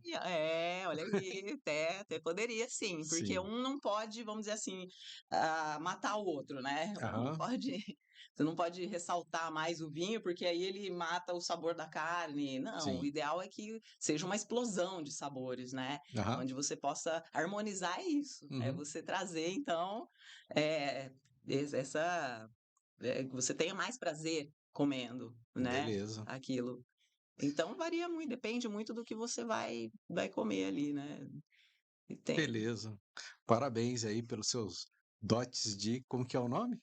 olha aí, até poderia sim, porque Sim. um não pode, vamos dizer assim, matar o outro, né, um não Aham. pode você não pode ressaltar mais o vinho, porque aí ele mata o sabor da carne, não, o Sim. ideal é que seja uma explosão de sabores, né, Aham. onde você possa harmonizar isso, é Uhum. você trazer então, eh, essa que você tenha mais prazer comendo, né, Beleza. aquilo. Então varia muito, depende muito do que você vai comer ali, né. E tem Beleza. Parabéns aí pelos seus dotes de como que é o nome?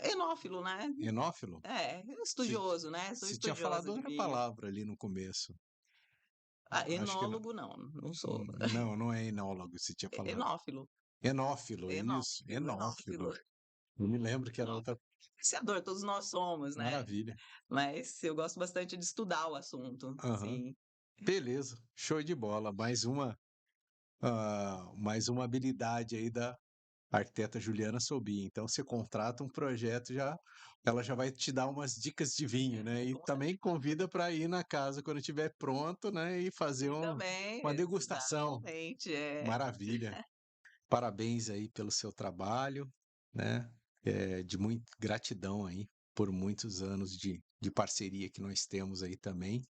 enófilo, né. Enófilo? É, Você estudioso, né, sou você tinha estudiosa falado de outra vinho. palavra ali no começo. Ah, Acho que não. enólogo não, não sou. Não, não é enólogo, você tinha falado. Enófilo, Enófilo, isso, enófilo, enófilo. Eu me lembro que era enófilo. outra Apreciador, todos nós somos, né, maravilha. mas eu gosto bastante de estudar o assunto, Aham. sim. Beleza, show de bola. Mais uma habilidade aí da arquiteta Juliana Sobin. Então você contrata um projeto, ela já vai te dar umas dicas de vinho, né, e Com também convida para ir na casa quando estiver pronto, né, e fazer também, uma degustação. exatamente, é. Maravilha. Parabéns aí pelo seu trabalho, né, de muito gratidão aí por muitos anos de parceria que nós temos aí também.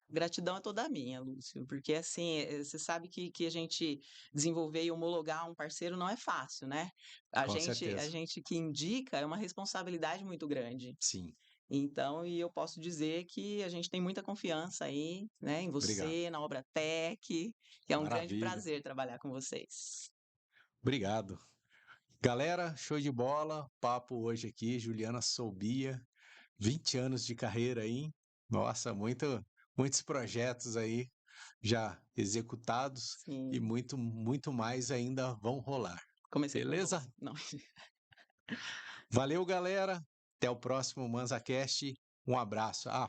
Gratidão é toda minha, Lúcio, porque assim, você sabe que a gente desenvolver e homologar um parceiro não é fácil, né. Com A certeza. gente que indica é uma responsabilidade muito grande. Sim, Então e eu posso dizer que a gente tem muita confiança aí, né, em obrigado. você, na Obratec, que é um grande Maravilha. prazer trabalhar com vocês. Obrigado. Galera, show de bola. Papo hoje aqui, Juliana Soubia, 20 anos de carreira aí. Nossa, muitos projetos aí já executados e Sim, muito mais ainda vão rolar. comecei por Beleza? novo. Não. Valeu, galera. Até o próximo MansaCast. Um abraço. Ah,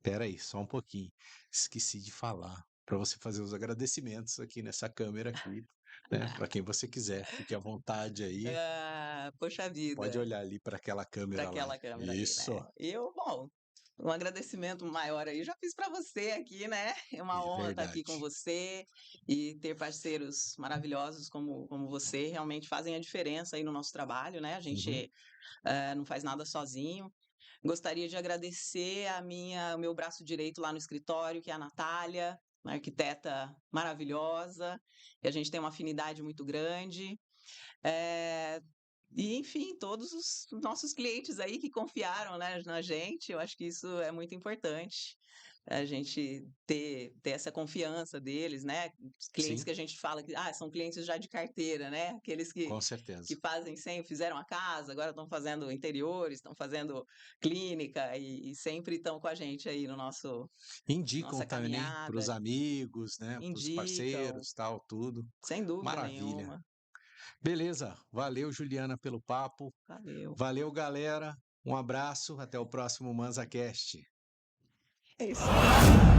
Espera aí, só um pouquinho. Esqueci de falar para você fazer os agradecimentos aqui nessa câmera aqui, né, para quem você quiser. Fique à vontade aí, Ah, poxa pode vida, olhar ali para aquela para câmera lá. aquela câmera ali, Isso, né. Bom, um agradecimento maior aí já fiz para você aqui, né. É uma é honra estar aqui com verdade. você e ter parceiros maravilhosos como você, realmente fazem a diferença aí no nosso trabalho, né. A Uhum. gente, não faz nada sozinho. Gostaria de agradecer o meu braço direito lá no escritório, que é a Natália, uma arquiteta maravilhosa, e a gente tem uma afinidade muito grande. Eh, enfim, todos os nossos clientes aí que confiaram, né, na gente, eu acho que isso é muito importante, a gente ter essa confiança deles, né, os clientes Sim, que a gente fala que, são clientes já de carteira, né, aqueles com que certeza. fazem sempre fizeram a casa, agora estão fazendo interiores, estão fazendo clínica e sempre estão com a gente aí no Indicam nossa também para os caminhada, amigos, né, para os indicam, parceiros, tal, tudo. sem dúvida Maravilha. nenhuma. Beleza, valeu Juliana pelo papo, Valeu. valeu galera, um abraço, até o próximo MansaCast. É isso aí.